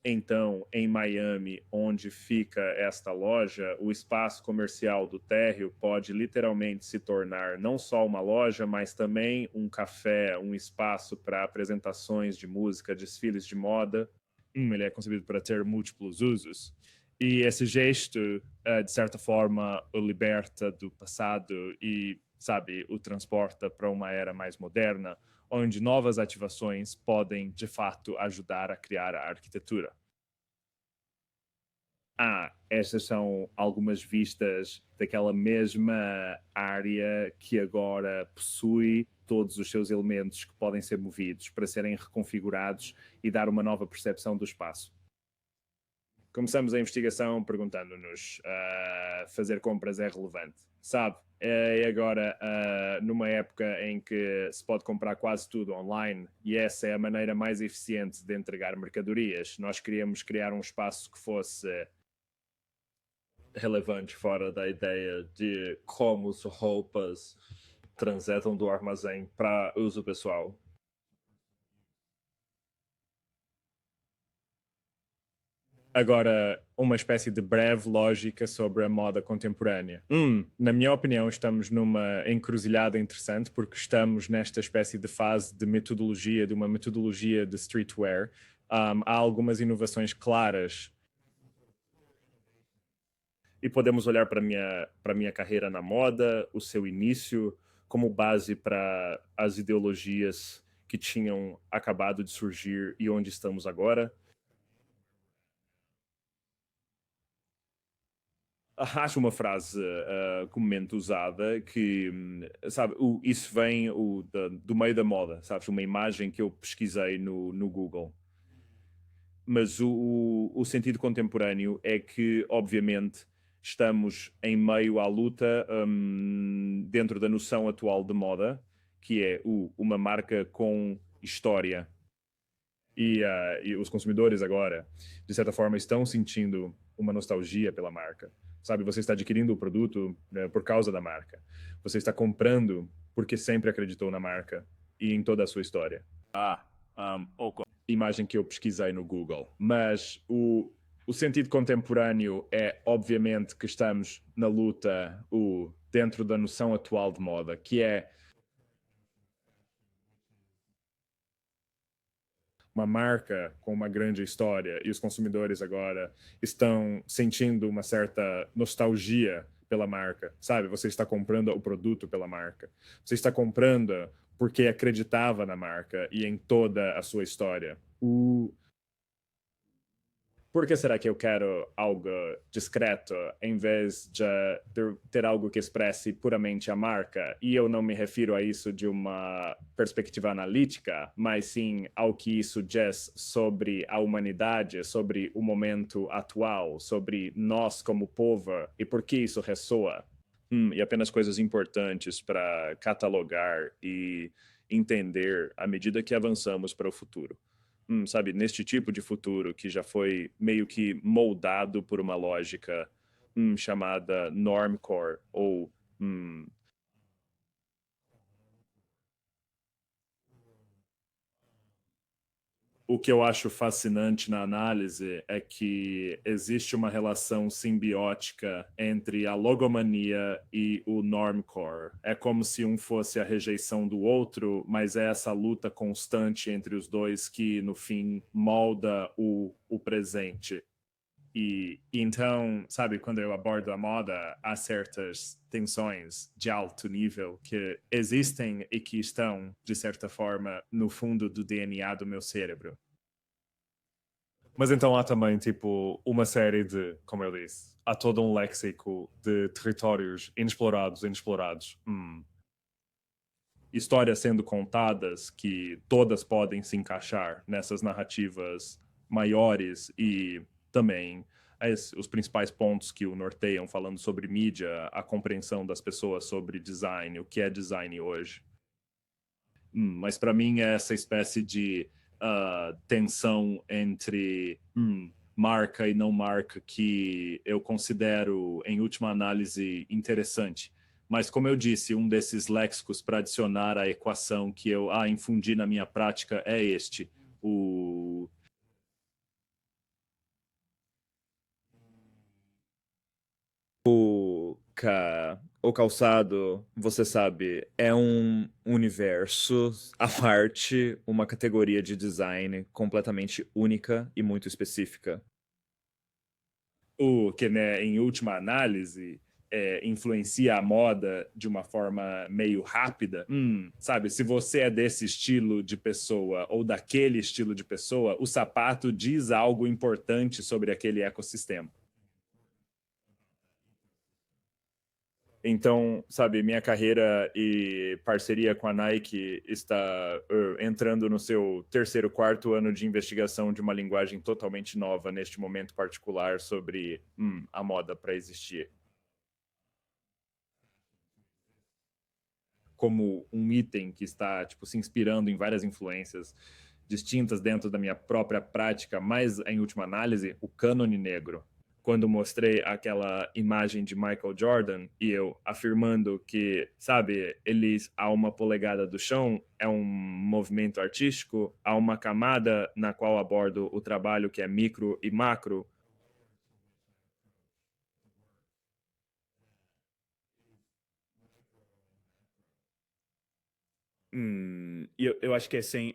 Então, em Miami, onde fica esta loja, o espaço comercial do térreo pode literalmente se tornar não só uma loja, mas também um café, um espaço para apresentações de música, desfiles de moda. Ele é concebido para ter múltiplos usos. E esse gesto, de certa forma, o liberta do passado e, sabe, o transporta para uma era mais moderna, onde novas ativações podem, de fato, ajudar a criar a arquitetura. Estas são algumas vistas daquela mesma área que agora possui todos os seus elementos que podem ser movidos para serem reconfigurados e dar uma nova percepção do espaço. Começamos a investigação perguntando-nos: fazer compras é relevante? Sabe, é agora numa época em que se pode comprar quase tudo online e essa é a maneira mais eficiente de entregar mercadorias. Nós queríamos criar um espaço que fosse relevante fora da ideia de como as roupas transitam do armazém para uso pessoal. Agora, uma espécie de breve lógica sobre a moda contemporânea. Na minha opinião, estamos numa encruzilhada interessante porque estamos nesta espécie de fase de metodologia, de uma metodologia de streetwear. Há algumas inovações claras e podemos olhar para a minha carreira na moda, o seu início, como base para as ideologias que tinham acabado de surgir e onde estamos agora. Acho uma frase comumente usada que, sabe, isso vem do meio da moda, sabes? Uma imagem que eu pesquisei no Google. Mas o sentido contemporâneo é que, obviamente, estamos em meio à luta dentro da noção atual de moda, que é uma marca com história. E os consumidores agora, de certa forma, estão sentindo uma nostalgia pela marca. Sabe, você está adquirindo o produto por causa da marca. Você está comprando porque sempre acreditou na marca e em toda a sua história. Imagem que eu pesquisei no Google. Mas o sentido contemporâneo é, obviamente, que estamos na luta dentro da noção atual de moda, que é uma marca com uma grande história e os consumidores agora estão sentindo uma certa nostalgia pela marca, sabe? Você está comprando o produto pela marca. Você está comprando porque acreditava na marca e em toda a sua história. Por que será que eu quero algo discreto em vez de ter algo que expresse puramente a marca? E eu não me refiro a isso de uma perspectiva analítica, mas sim ao que isso diz sobre a humanidade, sobre o momento atual, sobre nós como povo e por que isso ressoa. E apenas coisas importantes para catalogar e entender à medida que avançamos para o futuro. Sabe, neste tipo de futuro que já foi meio que moldado por uma lógica chamada normcore ou O que eu acho fascinante na análise é que existe uma relação simbiótica entre a logomania e o normcore. É como se um fosse a rejeição do outro, mas é essa luta constante entre os dois que, no fim, molda o presente. E então, sabe, quando eu abordo a moda, há certas tensões de alto nível que existem e que estão, de certa forma, no fundo do DNA do meu cérebro. Mas então há também, tipo, uma série de, como eu disse, há todo um léxico de territórios inexplorados. Histórias sendo contadas que todas podem se encaixar nessas narrativas maiores e também os principais pontos que o norteiam falando sobre mídia, a compreensão das pessoas sobre design, o que é design hoje. Mas para mim é essa espécie de tensão entre marca e não marca que eu considero, em última análise, interessante. Mas, como eu disse, um desses léxicos para adicionar à equação que eu infundi na minha prática é este. O calçado, você sabe, é um universo à parte, uma categoria de design completamente única e muito específica. O que, né, em última análise, influencia a moda de uma forma meio rápida. Sabe, se você é desse estilo de pessoa ou daquele estilo de pessoa, o sapato diz algo importante sobre aquele ecossistema. Então, sabe, minha carreira e parceria com a Nike está entrando no seu terceiro, quarto ano de investigação de uma linguagem totalmente nova neste momento particular sobre a moda para existir. Como um item que está tipo, se inspirando em várias influências distintas dentro da minha própria prática, mas em última análise, o cânone negro. Quando mostrei aquela imagem de Michael Jordan e eu afirmando que, sabe, eles a uma polegada do chão é um movimento artístico, há uma camada na qual abordo o trabalho que é micro e macro. Eu acho que é sem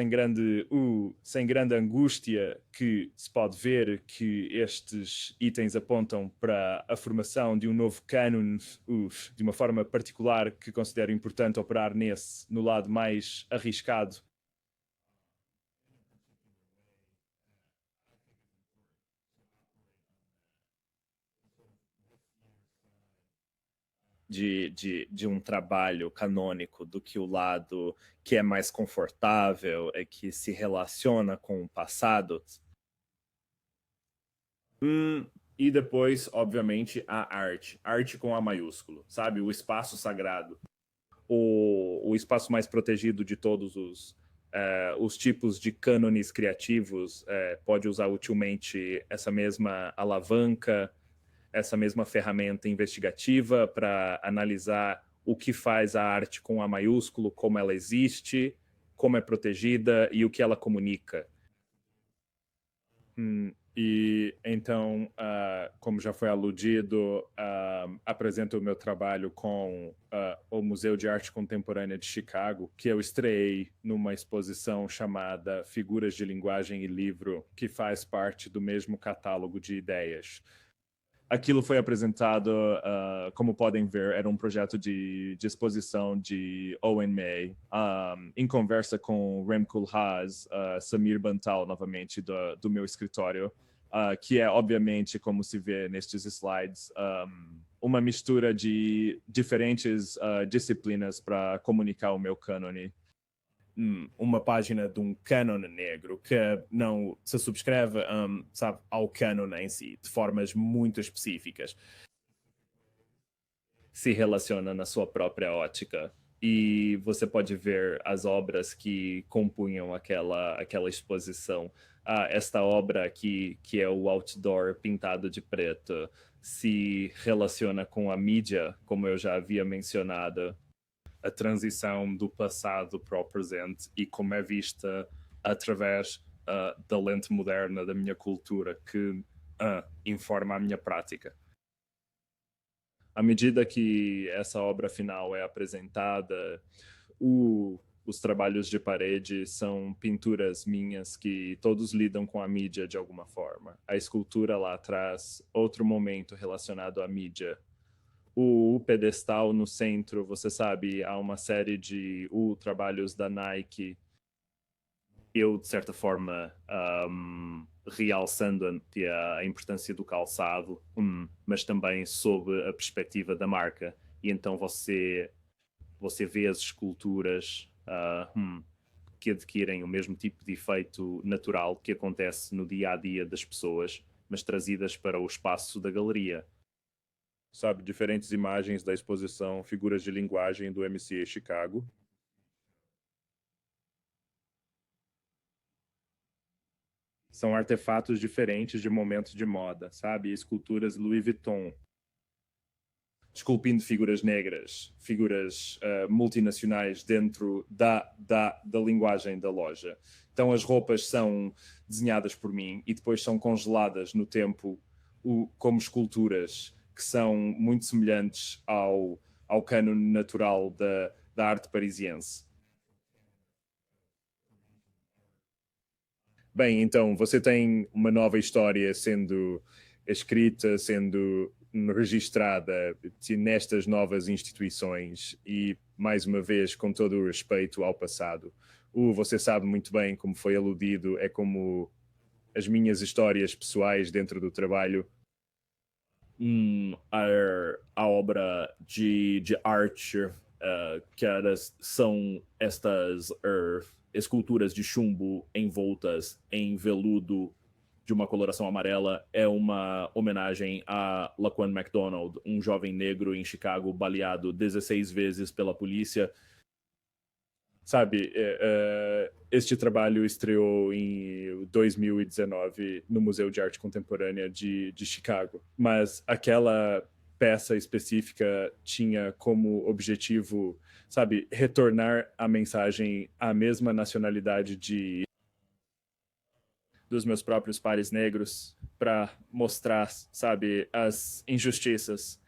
grande angústia que se pode ver que estes itens apontam para a formação de um novo cânon, de uma forma particular que considero importante operar no lado mais arriscado. de um trabalho canônico do que o lado que é mais confortável, é que se relaciona com o passado. E depois, obviamente, a arte. Arte com A maiúsculo, sabe? O espaço sagrado. O espaço mais protegido de todos os tipos de cânones criativos. Pode usar utilmente essa mesma alavanca, essa mesma ferramenta investigativa para analisar o que faz a arte com A maiúsculo, como ela existe, como é protegida e o que ela comunica. E então, como já foi aludido, apresento o meu trabalho com o Museu de Arte Contemporânea de Chicago, que eu estreiei numa exposição chamada Figuras de Linguagem e Livro, que faz parte do mesmo catálogo de ideias. Aquilo foi apresentado, como podem ver, era um projeto de exposição de Owen May, em conversa com Rem Koolhaas, Samir Bantal, novamente, do meu escritório, que é, obviamente, como se vê nestes slides, uma mistura de diferentes disciplinas para comunicar o meu cânone. Uma página de um cânone negro que não se subscreve sabe, ao cânone em si, de formas muito específicas. Se relaciona na sua própria ótica. E você pode ver as obras que compunham aquela exposição esta obra aqui, que é o outdoor pintado de preto, se relaciona com a mídia, como eu já havia mencionado, a transição do passado para o presente e como é vista através da lente moderna da minha cultura, que informa a minha prática. À medida que essa obra final é apresentada, os trabalhos de parede são pinturas minhas que todos lidam com a mídia de alguma forma. A escultura lá atrás, outro momento relacionado à mídia. O pedestal no centro, você sabe, há uma série de trabalhos da Nike. Eu, de certa forma, realçando a importância do calçado, mas também sob a perspectiva da marca. E então você vê as esculturas que adquirem o mesmo tipo de efeito natural que acontece no dia a dia das pessoas, mas trazidas para o espaço da galeria. Sabe, diferentes imagens da exposição Figuras de Linguagem do MCA Chicago. São artefatos diferentes de momentos de moda, sabe? Esculturas Louis Vuitton, esculpindo figuras negras, figuras multinacionais dentro da linguagem da loja. Então as roupas são desenhadas por mim e depois são congeladas no tempo como esculturas que são muito semelhantes ao cânone natural da arte parisiense. Bem, então você tem uma nova história sendo escrita, sendo registrada nestas novas instituições e, mais uma vez, com todo o respeito ao passado. Você sabe muito bem como foi aludido, é como as minhas histórias pessoais dentro do trabalho. A obra de arte que são estas esculturas de chumbo envoltas em veludo de uma coloração amarela é uma homenagem a Laquan McDonald, um jovem negro em Chicago baleado 16 vezes pela polícia. Sabe, este trabalho estreou em 2019 no Museu de Arte Contemporânea de Chicago, mas aquela peça específica tinha como objetivo, sabe, retornar a mensagem à mesma nacionalidade dos meus próprios pares negros para mostrar, sabe, as injustiças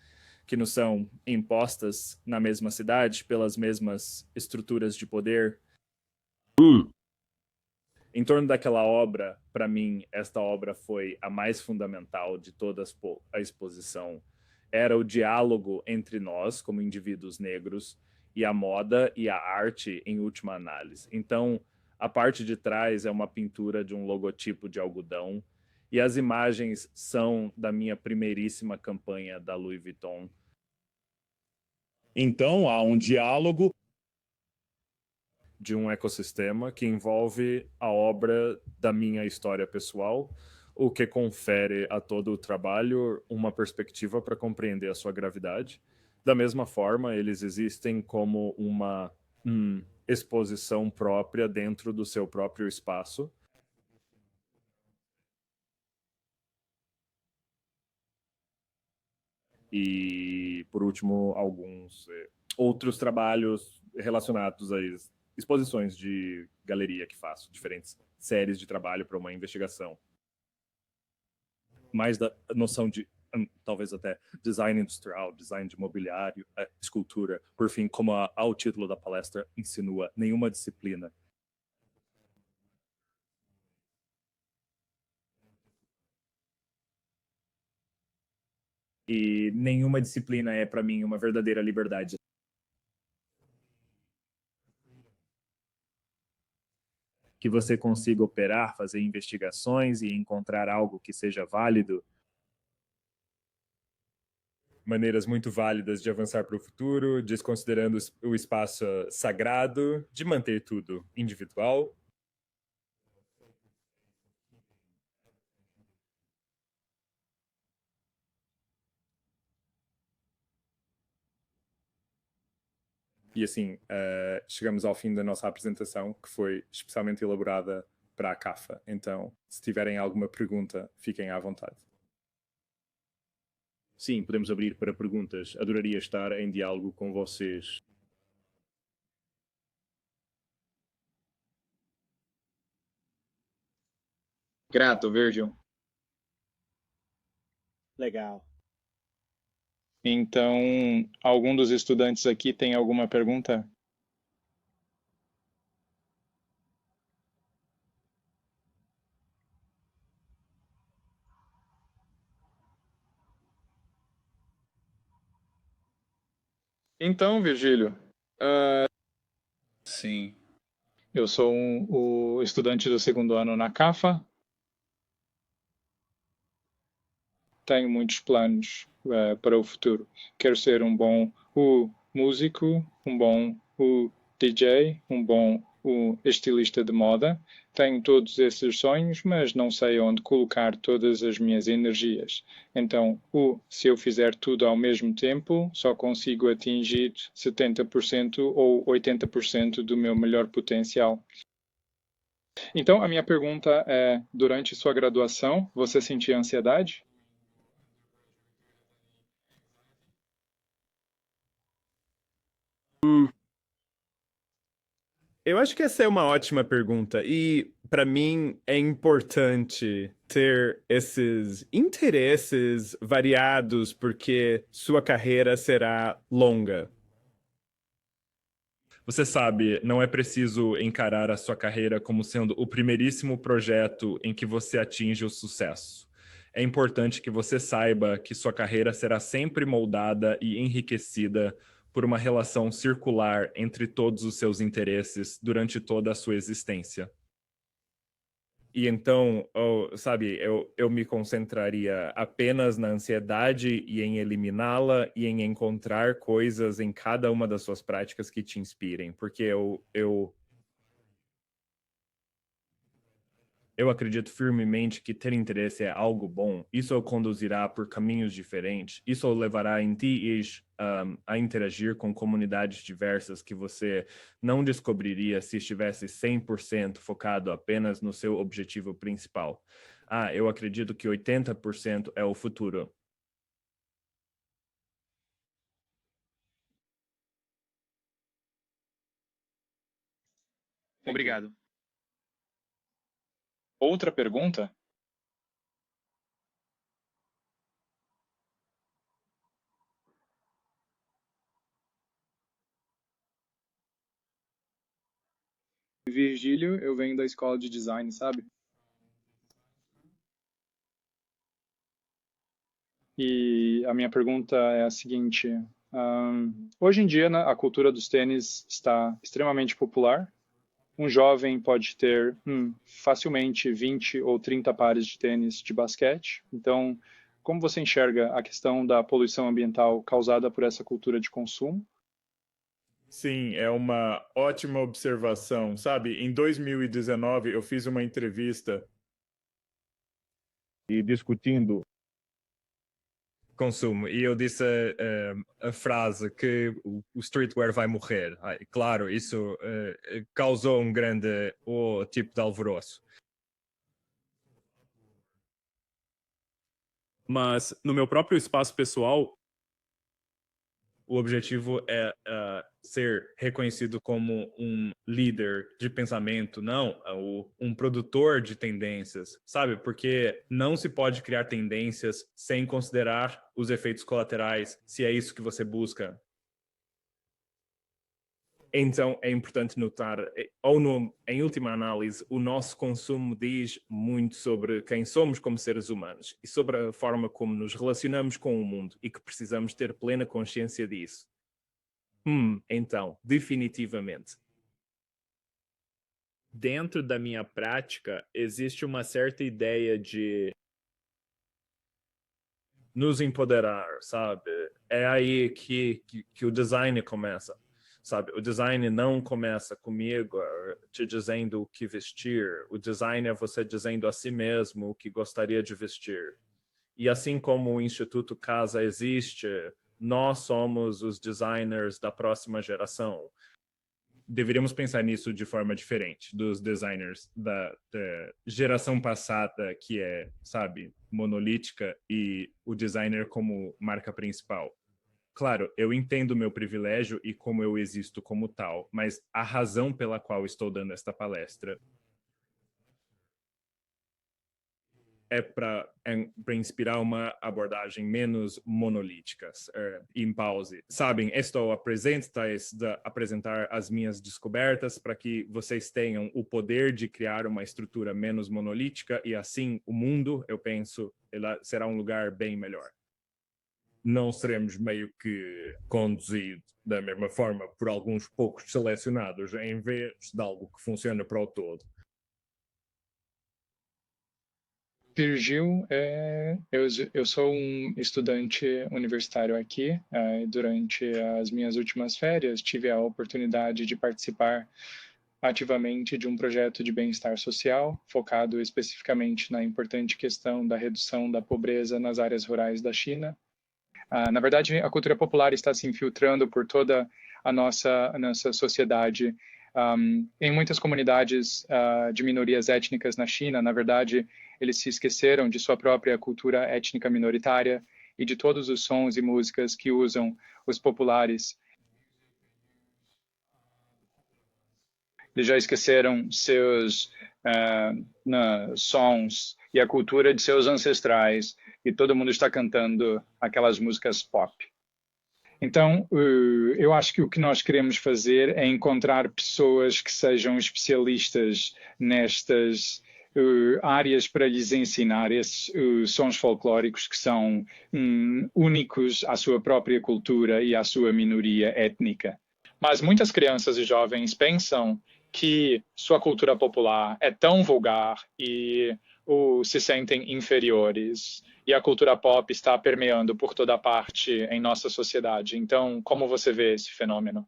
que nos são impostas na mesma cidade pelas mesmas estruturas de poder. Em torno daquela obra, para mim, esta obra foi a mais fundamental de toda a exposição. Era o diálogo entre nós, como indivíduos negros, e a moda e a arte, em última análise. Então, a parte de trás é uma pintura de um logotipo de algodão, e as imagens são da minha primeiríssima campanha da Louis Vuitton. Então, há um diálogo de um ecossistema que envolve a obra da minha história pessoal, o que confere a todo o trabalho uma perspectiva para compreender a sua gravidade. Da mesma forma, eles existem como uma exposição própria dentro do seu próprio espaço. E, por último, alguns outros trabalhos relacionados às exposições de galeria que faço, diferentes séries de trabalho para uma investigação. Mais da noção de, talvez até, design industrial, design de mobiliário, escultura. Por fim, como o título da palestra insinua, nenhuma disciplina. E nenhuma disciplina é, para mim, uma verdadeira liberdade. Que você consiga operar, fazer investigações e encontrar algo que seja válido. Maneiras muito válidas de avançar para o futuro, desconsiderando o espaço sagrado, de manter tudo individual. E assim, chegamos ao fim da nossa apresentação, que foi especialmente elaborada para a CAFA. Então, se tiverem alguma pergunta, fiquem à vontade. Sim, podemos abrir para perguntas. Adoraria estar em diálogo com vocês. Grato, Virgil. Legal. Então, algum dos estudantes aqui tem alguma pergunta? Então, Virgílio, Sim. eu sou o estudante do segundo ano na CAFA. Tenho muitos planos para o futuro. Quero ser um bom músico, um bom DJ, um bom estilista de moda. Tenho todos esses sonhos, mas não sei onde colocar todas as minhas energias. Então, se eu fizer tudo ao mesmo tempo, só consigo atingir 70% ou 80% do meu melhor potencial. Então, a minha pergunta é, durante sua graduação, você sentia ansiedade? Eu acho que essa é uma ótima pergunta e para mim é importante ter esses interesses variados porque sua carreira será longa. Você sabe, não é preciso encarar a sua carreira como sendo o primeiríssimo projeto em que você atinge o sucesso. É importante que você saiba que sua carreira será sempre moldada e enriquecida por uma relação circular entre todos os seus interesses durante toda a sua existência. E então, sabe, eu me concentraria apenas na ansiedade e em eliminá-la e em encontrar coisas em cada uma das suas práticas que te inspirem, porque eu acredito firmemente que ter interesse é algo bom. Isso o conduzirá por caminhos diferentes. Isso o levará em ti a interagir com comunidades diversas que você não descobriria se estivesse 100% focado apenas no seu objetivo principal. Eu acredito que 80% é o futuro. Obrigado. Outra pergunta? Virgílio, eu venho da escola de design, sabe? E a minha pergunta é a seguinte: hoje em dia, né, a cultura dos tênis está extremamente popular. Um jovem pode ter facilmente 20 ou 30 pares de tênis de basquete. Então, como você enxerga a questão da poluição ambiental causada por essa cultura de consumo? Sim, é uma ótima observação. Sabe, em 2019 eu fiz uma entrevista E discutindo consumo. E eu disse a frase que o streetwear vai morrer. Claro, isso causou um grande tipo de alvoroço. Mas no meu próprio espaço pessoal, o objetivo é ser reconhecido como um líder de pensamento, não um produtor de tendências, sabe? Porque não se pode criar tendências sem considerar os efeitos colaterais, se é isso que você busca. Então, é importante notar, em última análise, o nosso consumo diz muito sobre quem somos como seres humanos e sobre a forma como nos relacionamos com o mundo e que precisamos ter plena consciência disso. Então, definitivamente. Dentro da minha prática, existe uma certa ideia de nos empoderar, sabe? É aí que o design começa. Sabe, o design não começa comigo te dizendo o que vestir. O design é você dizendo a si mesmo o que gostaria de vestir. E assim como o Instituto Casa existe, nós somos os designers da próxima geração. deveríamos pensar nisso de forma diferente dos designers da geração passada, que é, sabe, monolítica, e o designer como marca principal. Claro, eu entendo o meu privilégio e como eu existo como tal, mas a razão pela qual estou dando esta palestra é para inspirar uma abordagem menos monolítica, em pause. Sabem, estou a apresentar as minhas descobertas para que vocês tenham o poder de criar uma estrutura menos monolítica e assim o mundo, eu penso, será um lugar bem melhor. Não seremos meio que conduzidos da mesma forma por alguns poucos selecionados em vez de algo que funciona para o todo. Virgil, eu sou um estudante universitário aqui. Durante as minhas últimas férias, tive a oportunidade de participar ativamente de um projeto de bem-estar social, focado especificamente na importante questão da redução da pobreza nas áreas rurais da China. Na verdade, a cultura popular está se infiltrando por toda a nossa sociedade. Em muitas comunidades de minorias étnicas na China, na verdade, eles se esqueceram de sua própria cultura étnica minoritária e de todos os sons e músicas que usam os populares. Eles já esqueceram seus sons e a cultura de seus ancestrais, e todo mundo está cantando aquelas músicas pop. Então, eu acho que o que nós queremos fazer é encontrar pessoas que sejam especialistas nestas áreas para lhes ensinar esses sons folclóricos que são únicos à sua própria cultura e à sua minoria étnica. Mas muitas crianças e jovens pensam que sua cultura popular é tão vulgar e se sentem inferiores, e a cultura pop está permeando por toda parte em nossa sociedade. Então, como você vê esse fenômeno?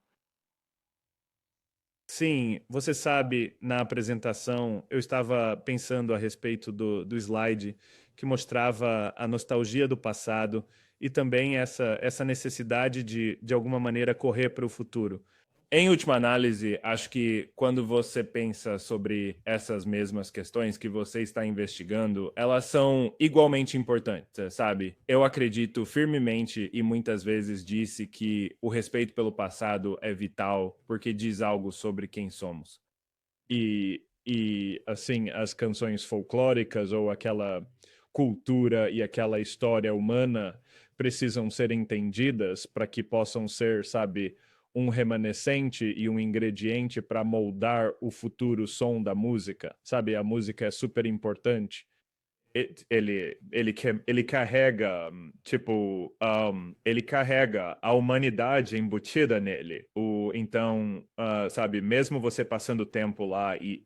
Sim, você sabe, na apresentação, eu estava pensando a respeito do slide que mostrava a nostalgia do passado e também essa necessidade de alguma maneira, correr para o futuro. Em última análise, acho que quando você pensa sobre essas mesmas questões que você está investigando, elas são igualmente importantes, sabe? Eu acredito firmemente e muitas vezes disse que o respeito pelo passado é vital porque diz algo sobre quem somos. E assim, as canções folclóricas ou aquela cultura e aquela história humana precisam ser entendidas para que possam ser, sabe, um remanescente e um ingrediente para moldar o futuro som da música, sabe? A música é super importante. Ele carrega, tipo, ele carrega a humanidade embutida nele. Então, sabe, mesmo você passando tempo lá e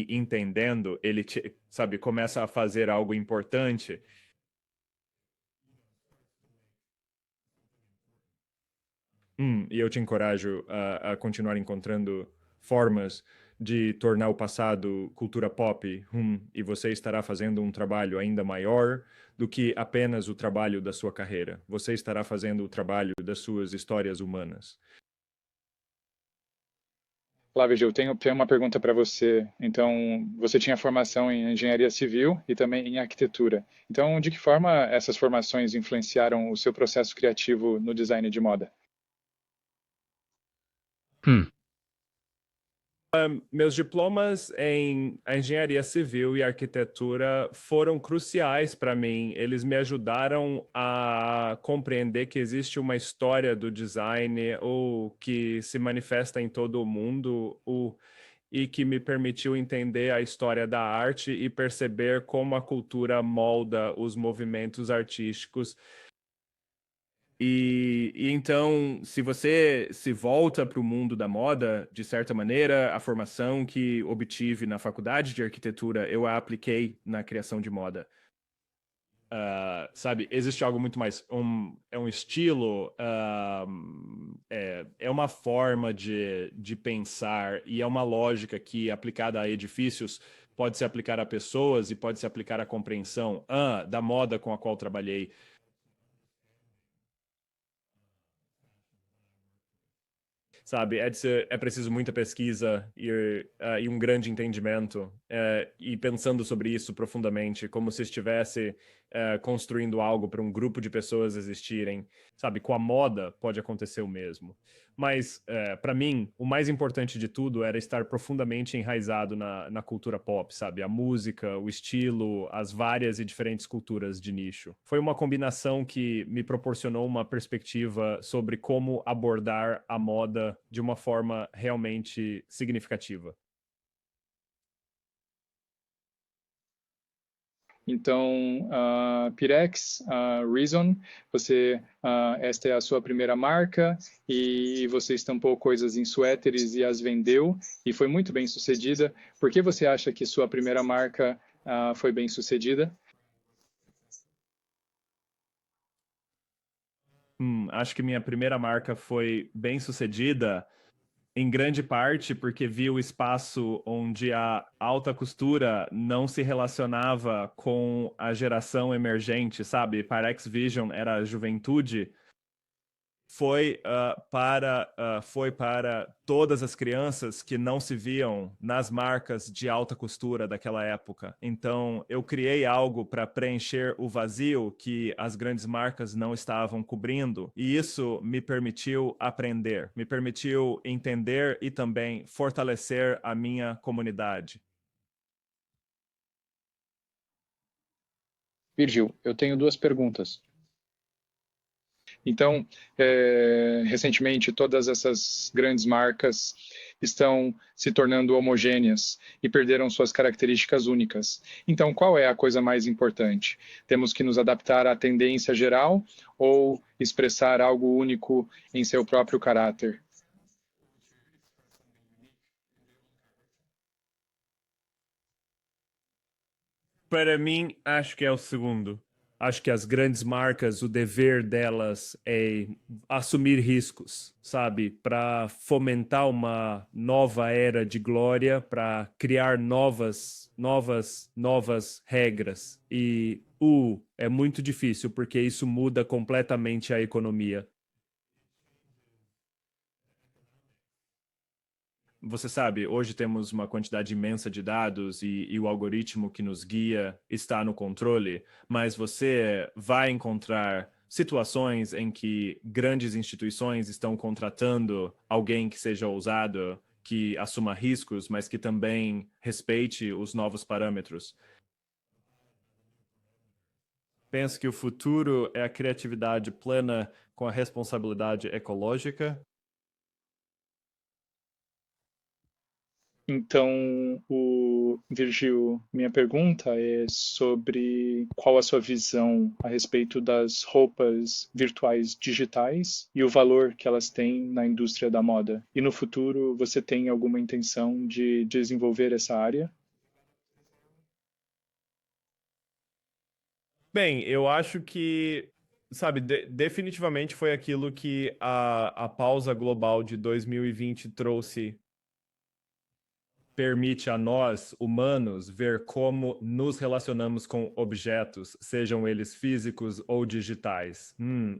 entendendo, ele, sabe, começa a fazer algo importante. E eu te encorajo a continuar encontrando formas de tornar o passado cultura pop, e você estará fazendo um trabalho ainda maior do que apenas o trabalho da sua carreira. Você estará fazendo o trabalho das suas histórias humanas. Flávio, eu tenho uma pergunta para você. Então, você tinha formação em engenharia civil e também em arquitetura. Então, de que forma essas formações influenciaram o seu processo criativo no design de moda? Meus diplomas em engenharia civil e arquitetura foram cruciais para mim. Eles me ajudaram a compreender que existe uma história do design que se manifesta em todo o mundo, e que me permitiu entender a história da arte e perceber como a cultura molda os movimentos artísticos. E então, se você se volta para o mundo da moda, de certa maneira, a formação que obtive na faculdade de arquitetura, eu a apliquei na criação de moda. Sabe, existe algo muito mais, é um estilo, é uma forma de pensar e é uma lógica que, aplicada a edifícios, pode se aplicar a pessoas e pode se aplicar à compreensão da moda com a qual trabalhei. sabe? É preciso muita pesquisa e um grande entendimento, e pensando sobre isso profundamente, como se estivesse construindo algo para um grupo de pessoas existirem, sabe? Com a moda pode acontecer o mesmo. Mas, para mim, o mais importante de tudo era estar profundamente enraizado na cultura pop, sabe? A música, o estilo, as várias e diferentes culturas de nicho. Foi uma combinação que me proporcionou uma perspectiva sobre como abordar a moda de uma forma realmente significativa. Então, Pirex, Reason, esta é a sua primeira marca e você estampou coisas em suéteres e as vendeu e foi muito bem sucedida. Por que você acha que sua primeira marca foi bem sucedida? Acho que minha primeira marca foi bem sucedida em grande parte porque vi o espaço onde a alta costura não se relacionava com a geração emergente, sabe? Parex Vision era a juventude, foi para todas as crianças que não se viam nas marcas de alta costura daquela época. Então, eu criei algo para preencher o vazio que as grandes marcas não estavam cobrindo, e isso me permitiu aprender, me permitiu entender e também fortalecer a minha comunidade. Virgil, eu tenho duas perguntas. Então, recentemente, todas essas grandes marcas estão se tornando homogêneas e perderam suas características únicas. Então, qual é a coisa mais importante? Temos que nos adaptar à tendência geral ou expressar algo único em seu próprio caráter? Para mim, acho que é o segundo. Acho que as grandes marcas, o dever delas é assumir riscos, sabe? Para fomentar uma nova era de glória, para criar novas regras. E é muito difícil, porque isso muda completamente a economia. Você sabe, hoje temos uma quantidade imensa de dados e o algoritmo que nos guia está no controle, mas você vai encontrar situações em que grandes instituições estão contratando alguém que seja ousado, que assuma riscos, mas que também respeite os novos parâmetros. Penso que o futuro é a criatividade plena com a responsabilidade ecológica. Então, Virgil, minha pergunta é sobre qual a sua visão a respeito das roupas virtuais digitais e o valor que elas têm na indústria da moda. E no futuro, você tem alguma intenção de desenvolver essa área? Bem, eu acho que, sabe, definitivamente foi aquilo que a pausa global de 2020 trouxe. Permite a nós, humanos, ver como nos relacionamos com objetos, sejam eles físicos ou digitais.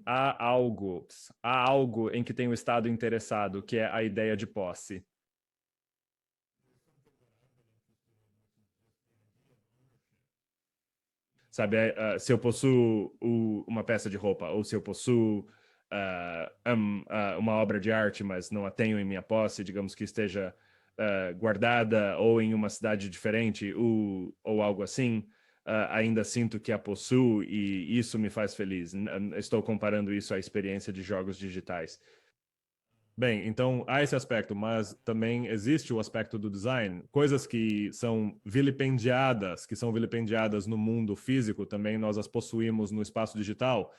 Há algo em que tem o Estado interessado, que é a ideia de posse. Sabe, se eu possuo uma peça de roupa, ou se eu possuo uma obra de arte, mas não a tenho em minha posse, digamos que esteja guardada ou em uma cidade diferente, ou algo assim, ainda sinto que a possuo e isso me faz feliz. Estou comparando isso à experiência de jogos digitais. Bem, então há esse aspecto, mas também existe o aspecto do design. Coisas que são vilipendiadas no mundo físico, também nós as possuímos no espaço digital.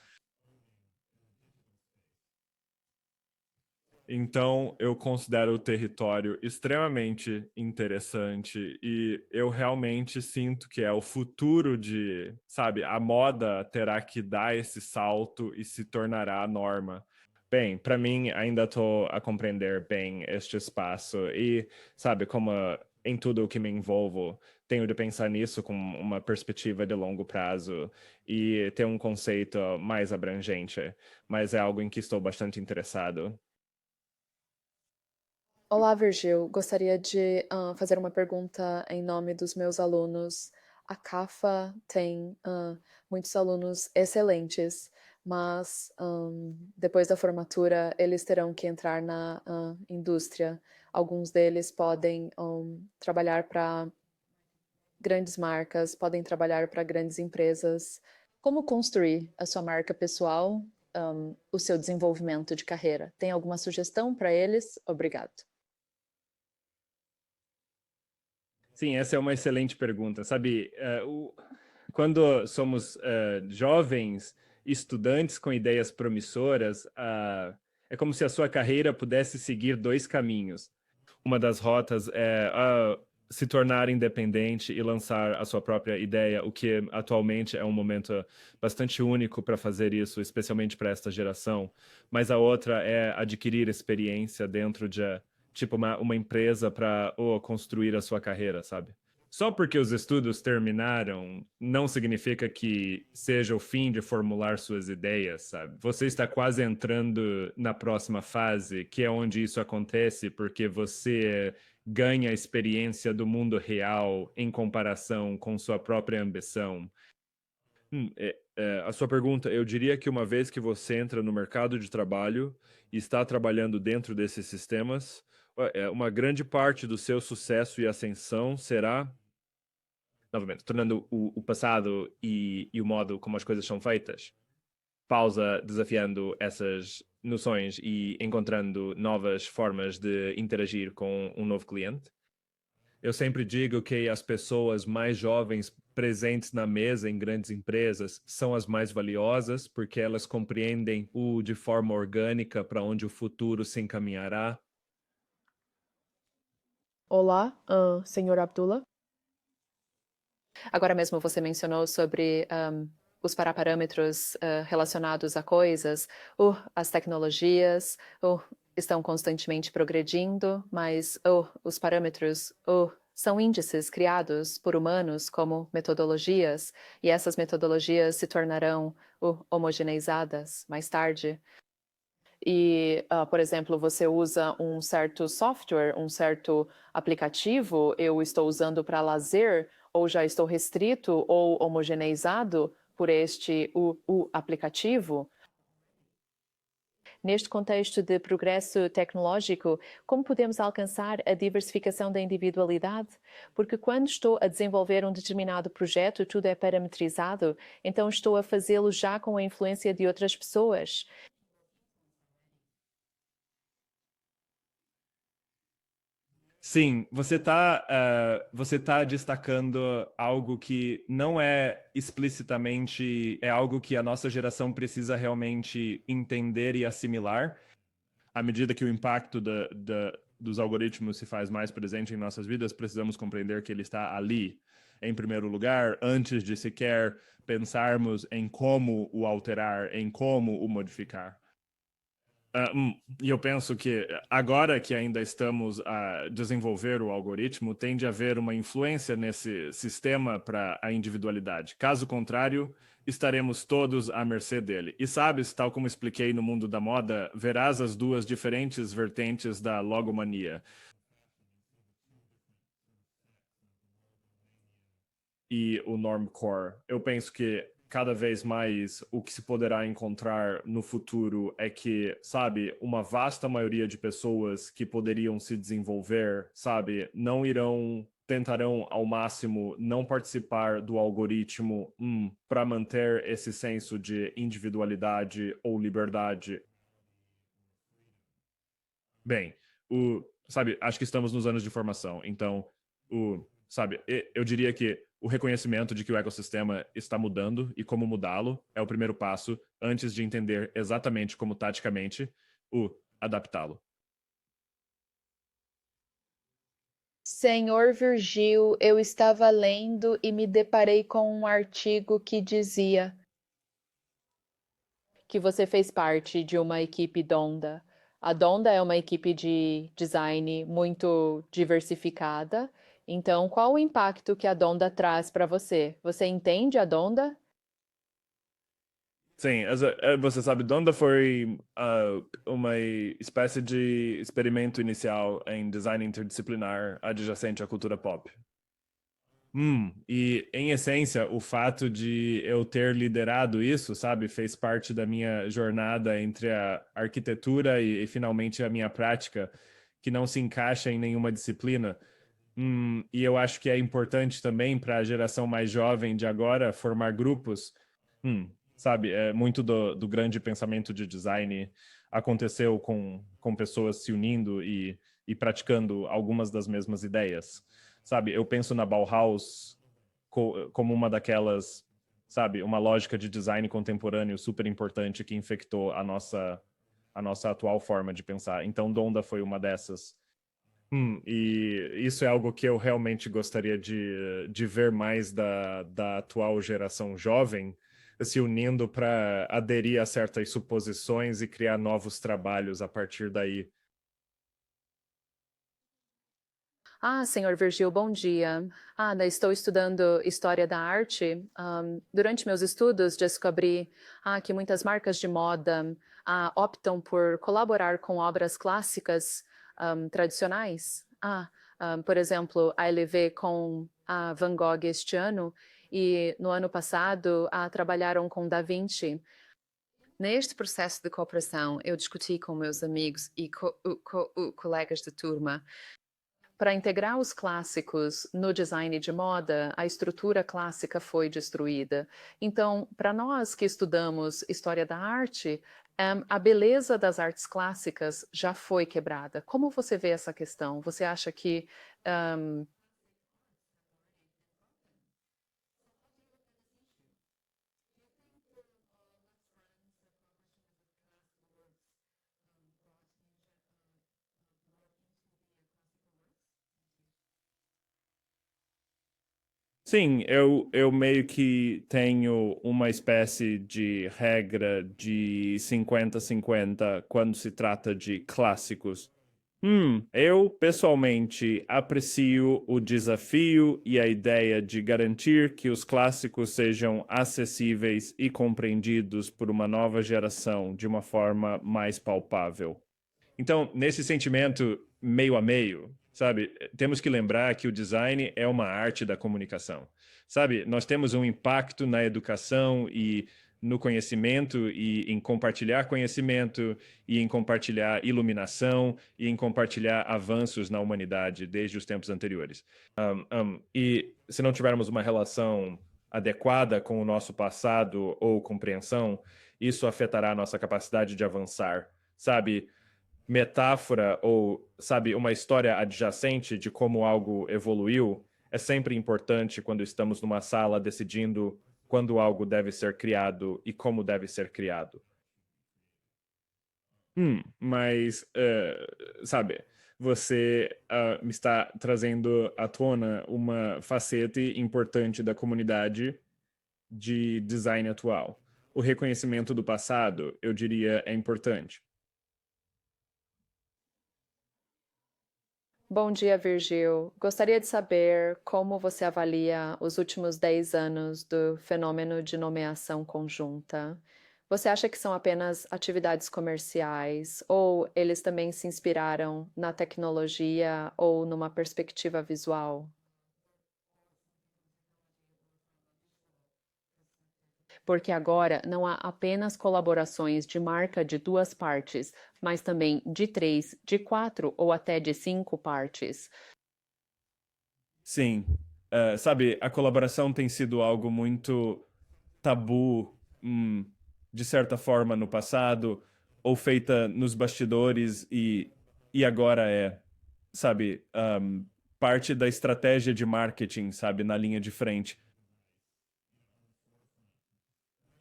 Então, eu considero o território extremamente interessante e eu realmente sinto que é o futuro de, sabe, a moda terá que dar esse salto e se tornará a norma. Bem, para mim, ainda estou a compreender bem este espaço e, sabe, como em tudo o que me envolvo, tenho de pensar nisso com uma perspectiva de longo prazo e ter um conceito mais abrangente, mas é algo em que estou bastante interessado. Olá, Virgil. Gostaria de fazer uma pergunta em nome dos meus alunos. A CAFA tem muitos alunos excelentes, mas depois da formatura eles terão que entrar na indústria. Alguns deles podem trabalhar para grandes marcas, podem trabalhar para grandes empresas. Como construir a sua marca pessoal, o seu desenvolvimento de carreira? Tem alguma sugestão para eles? Obrigado. Sim, essa é uma excelente pergunta. Sabe, quando somos jovens, estudantes com ideias promissoras, é como se a sua carreira pudesse seguir dois caminhos. Uma das rotas é se tornar independente e lançar a sua própria ideia, o que atualmente é um momento bastante único para fazer isso, especialmente para esta geração. Mas a outra é adquirir experiência dentro de tipo uma empresa para construir a sua carreira, sabe? Só porque os estudos terminaram, não significa que seja o fim de formular suas ideias, sabe? Você está quase entrando na próxima fase, que é onde isso acontece, porque você ganha a experiência do mundo real em comparação com sua própria ambição. A sua pergunta, eu diria que uma vez que você entra no mercado de trabalho e está trabalhando dentro desses sistemas, uma grande parte do seu sucesso e ascensão será, novamente, tornando o passado e o modo como as coisas são feitas, pausa, desafiando essas noções e encontrando novas formas de interagir com um novo cliente. Eu sempre digo que as pessoas mais jovens presentes na mesa em grandes empresas são as mais valiosas porque elas compreendem de forma orgânica para onde o futuro se encaminhará. Olá, senhor Abdullah. Agora mesmo você mencionou sobre os paraparâmetros relacionados a coisas, as tecnologias, estão constantemente progredindo, mas os parâmetros são índices criados por humanos como metodologias, e essas metodologias se tornarão homogeneizadas mais tarde. E, por exemplo, você usa um certo software, um certo aplicativo, eu estou usando para lazer, ou já estou restrito ou homogeneizado por este aplicativo. Neste contexto de progresso tecnológico, como podemos alcançar a diversificação da individualidade? Porque quando estou a desenvolver um determinado projeto, tudo é parametrizado, então estou a fazê-lo já com a influência de outras pessoas. Sim, você tá destacando algo que não é explicitamente, é algo que a nossa geração precisa realmente entender e assimilar. À medida que o impacto dos algoritmos se faz mais presente em nossas vidas, precisamos compreender que ele está ali, em primeiro lugar, antes de sequer pensarmos em como o alterar, em como o modificar. E eu penso que agora que ainda estamos a desenvolver o algoritmo, tem de haver uma influência nesse sistema para a individualidade. Caso contrário, estaremos todos à mercê dele. E sabes, tal como expliquei no mundo da moda, verás as duas diferentes vertentes da logomania. E o normcore. Eu penso que cada vez mais o que se poderá encontrar no futuro é que, sabe, uma vasta maioria de pessoas que poderiam se desenvolver, sabe, tentarão ao máximo não participar do algoritmo para manter esse senso de individualidade ou liberdade. Bem, sabe, acho que estamos nos anos de formação, então, sabe, eu diria que o reconhecimento de que o ecossistema está mudando e como mudá-lo é o primeiro passo antes de entender exatamente como taticamente adaptá-lo. Senhor Virgil, eu estava lendo e me deparei com um artigo que dizia que você fez parte de uma equipe Donda. A Donda é uma equipe de design muito diversificada. Então, qual o impacto que a Donda traz para você? Você entende a Donda? Sim, você sabe, Donda foi uma espécie de experimento inicial em design interdisciplinar adjacente à cultura pop. E em essência, o fato de eu ter liderado isso, sabe, fez parte da minha jornada entre a arquitetura e finalmente a minha prática, que não se encaixa em nenhuma disciplina. E eu acho que é importante também para a geração mais jovem de agora formar grupos. Sabe, é muito do grande pensamento de design aconteceu com pessoas se unindo e praticando algumas das mesmas ideias. Sabe, eu penso na Bauhaus como uma daquelas, sabe, uma lógica de design contemporâneo super importante que infectou a nossa atual forma de pensar. Então, Donda foi uma dessas. E isso é algo que eu realmente gostaria de ver mais da atual geração jovem se unindo para aderir a certas suposições e criar novos trabalhos a partir daí. Senhor Virgil, bom dia. Estou estudando História da Arte. Durante meus estudos, descobri que muitas marcas de moda optam por colaborar com obras clássicas tradicionais. Por exemplo, a LV com a Van Gogh este ano e no ano passado trabalharam com Da Vinci. Neste processo de cooperação, eu discuti com meus amigos e colegas de turma. Para integrar os clássicos no design de moda, a estrutura clássica foi destruída. Então, para nós que estudamos história da arte, a beleza das artes clássicas já foi quebrada. Como você vê essa questão? Você acha que Sim, eu meio que tenho uma espécie de regra de 50-50 quando se trata de clássicos. Eu, pessoalmente, aprecio o desafio e a ideia de garantir que os clássicos sejam acessíveis e compreendidos por uma nova geração de uma forma mais palpável. Então, nesse sentimento meio a meio, sabe, temos que lembrar que o design é uma arte da comunicação. Sabe, nós temos um impacto na educação e no conhecimento e em compartilhar conhecimento e em compartilhar iluminação e em compartilhar avanços na humanidade desde os tempos anteriores. E se não tivermos uma relação adequada com o nosso passado ou compreensão, isso afetará a nossa capacidade de avançar, sabe? Metáfora ou, sabe, uma história adjacente de como algo evoluiu é sempre importante quando estamos numa sala decidindo quando algo deve ser criado e como deve ser criado. Mas, sabe, você me está trazendo à tona uma faceta importante da comunidade de design atual. O reconhecimento do passado, eu diria, é importante. Bom dia, Virgil. Gostaria de saber como você avalia os últimos 10 anos do fenômeno de nomeação conjunta. Você acha que são apenas atividades comerciais ou eles também se inspiraram na tecnologia ou numa perspectiva visual? Porque agora não há apenas colaborações de marca de 2 partes, mas também de 3, de 4 ou até de 5 partes. Sim. Sabe, a colaboração tem sido algo muito tabu, de certa forma, no passado, ou feita nos bastidores e agora sabe, parte da estratégia de marketing, sabe, na linha de frente.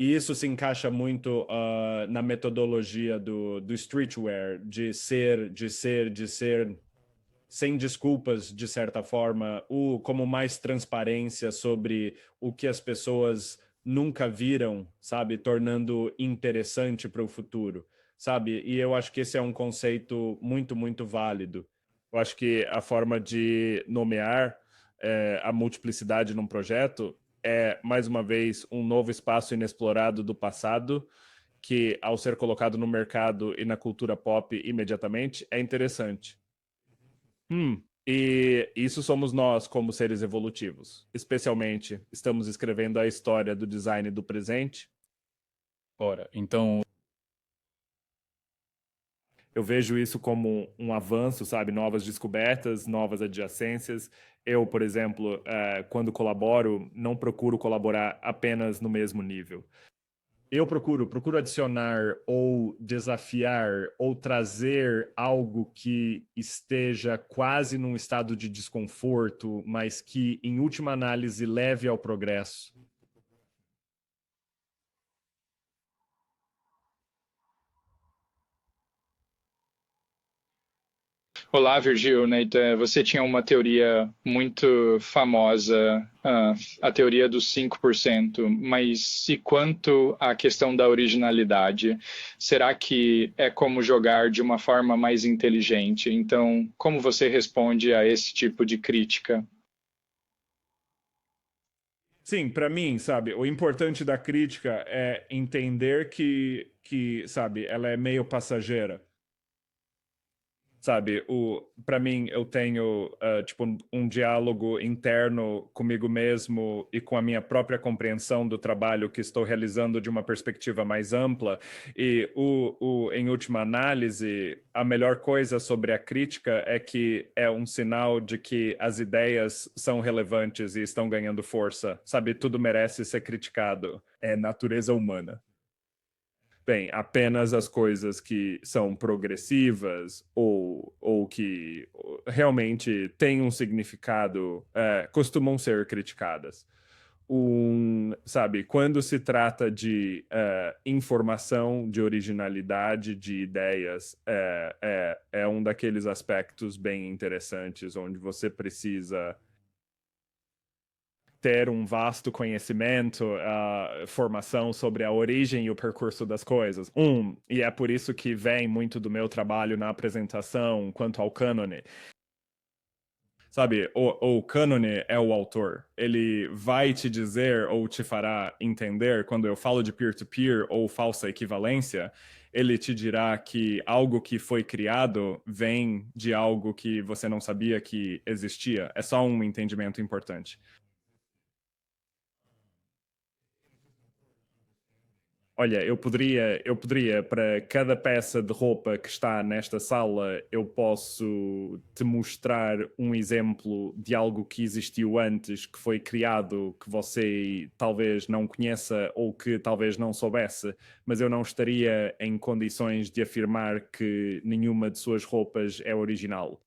E isso se encaixa muito na metodologia do streetwear, de ser sem desculpas, de certa forma, como mais transparência sobre o que as pessoas nunca viram, sabe? Tornando interessante para o futuro, sabe? E eu acho que esse é um conceito muito, muito válido. Eu acho que a forma de nomear a multiplicidade num projeto é, mais uma vez, um novo espaço inexplorado do passado, que, ao ser colocado no mercado e na cultura pop imediatamente, é interessante. E isso somos nós como seres evolutivos. Especialmente, estamos escrevendo a história do design do presente. Ora, então, Eu vejo isso como um avanço, sabe? Novas descobertas, novas adjacências. Eu, por exemplo, quando colaboro, não procuro colaborar apenas no mesmo nível. Eu procuro adicionar ou desafiar ou trazer algo que esteja quase num estado de desconforto, mas que, em última análise, leve ao progresso. Olá, Virgil, Nathan. Você tinha uma teoria muito famosa, a teoria dos 5%, mas e quanto à questão da originalidade? Será que é como jogar de uma forma mais inteligente? Então, como você responde a esse tipo de crítica? Sim, para mim, sabe, o importante da crítica é entender que, sabe, ela é meio passageira. Sabe, para mim eu tenho tipo um diálogo interno comigo mesmo e com a minha própria compreensão do trabalho que estou realizando de uma perspectiva mais ampla e em última análise a melhor coisa sobre a crítica é que é um sinal de que as ideias são relevantes e estão ganhando força, sabe, tudo merece ser criticado, é natureza humana. Bem, apenas as coisas que são progressivas ou que realmente têm um significado costumam ser criticadas. Sabe, quando se trata de informação, de originalidade, de ideias, é um daqueles aspectos bem interessantes onde você precisa ter um vasto conhecimento, formação sobre a origem e o percurso das coisas. E é por isso que vem muito do meu trabalho na apresentação quanto ao cânone. Sabe, o cânone é o autor. Ele vai te dizer ou te fará entender, quando eu falo de peer-to-peer ou falsa equivalência, ele te dirá que algo que foi criado vem de algo que você não sabia que existia. É só um entendimento importante. Olha, eu poderia, para cada peça de roupa que está nesta sala, eu posso te mostrar um exemplo de algo que existiu antes, que foi criado, que você talvez não conheça ou que talvez não soubesse, mas eu não estaria em condições de afirmar que nenhuma de suas roupas é original.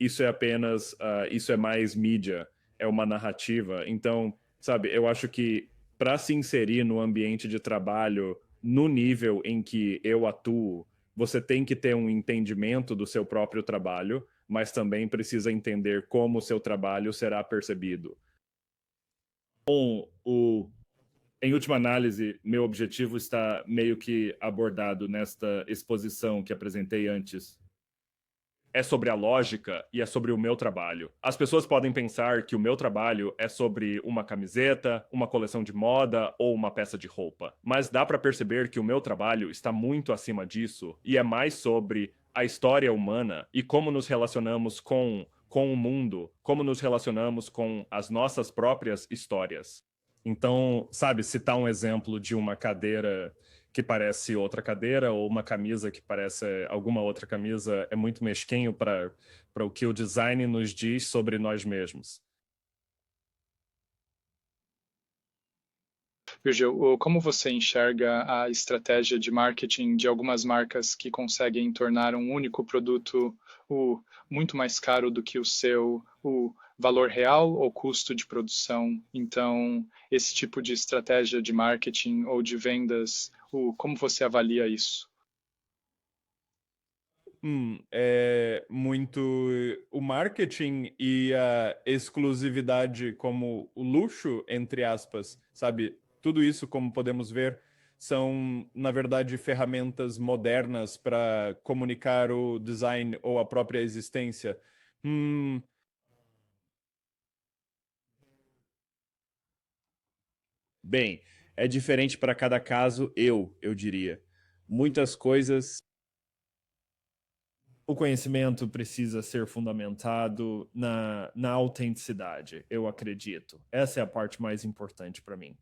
Isso é apenas, isso é mais mídia, é uma narrativa. Então, sabe, eu acho que para se inserir no ambiente de trabalho, no nível em que eu atuo, você tem que ter um entendimento do seu próprio trabalho, mas também precisa entender como o seu trabalho será percebido. Em última análise, meu objetivo está meio que abordado nesta exposição que apresentei antes. É sobre a lógica e é sobre o meu trabalho. As pessoas podem pensar que o meu trabalho é sobre uma camiseta, uma coleção de moda ou uma peça de roupa. Mas dá para perceber que o meu trabalho está muito acima disso e é mais sobre a história humana e como nos relacionamos com o mundo, como nos relacionamos com as nossas próprias histórias. Então, sabe, citar um exemplo de uma cadeira que parece outra cadeira ou uma camisa que parece alguma outra camisa é muito mesquinho para o que o design nos diz sobre nós mesmos. Virgil, como você enxerga a estratégia de marketing de algumas marcas que conseguem tornar um único produto muito mais caro do que o valor real ou custo de produção? Então, esse tipo de estratégia de marketing ou de vendas, como você avalia isso? É muito o marketing e a exclusividade como o luxo, entre aspas, sabe? Tudo isso, como podemos ver, são, na verdade, ferramentas modernas para comunicar o design ou a própria existência. Bem, é diferente para cada caso, eu diria. Muitas coisas. O conhecimento precisa ser fundamentado na autenticidade, eu acredito. Essa é a parte mais importante para mim.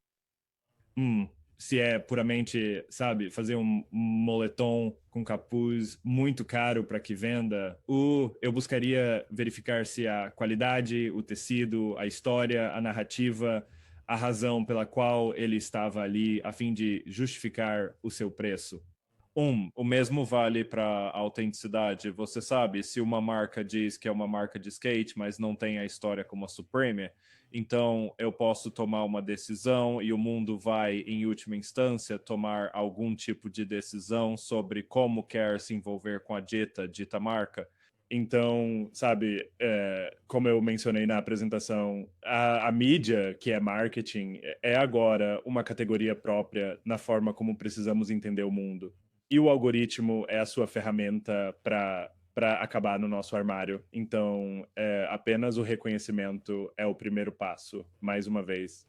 Se é puramente, sabe, fazer um moletom com capuz muito caro para que venda, eu buscaria verificar se a qualidade, o tecido, a história, a narrativa, a razão pela qual ele estava ali a fim de justificar o seu preço. O mesmo vale para a autenticidade. Você sabe, se uma marca diz que é uma marca de skate, mas não tem a história como a Supreme, então eu posso tomar uma decisão e o mundo vai, em última instância, tomar algum tipo de decisão sobre como quer se envolver com a dita marca. Então, sabe, como eu mencionei na apresentação, a mídia, que é marketing, é agora uma categoria própria na forma como precisamos entender o mundo. E o algoritmo é a sua ferramenta para acabar no nosso armário. Então, apenas o reconhecimento é o primeiro passo, mais uma vez.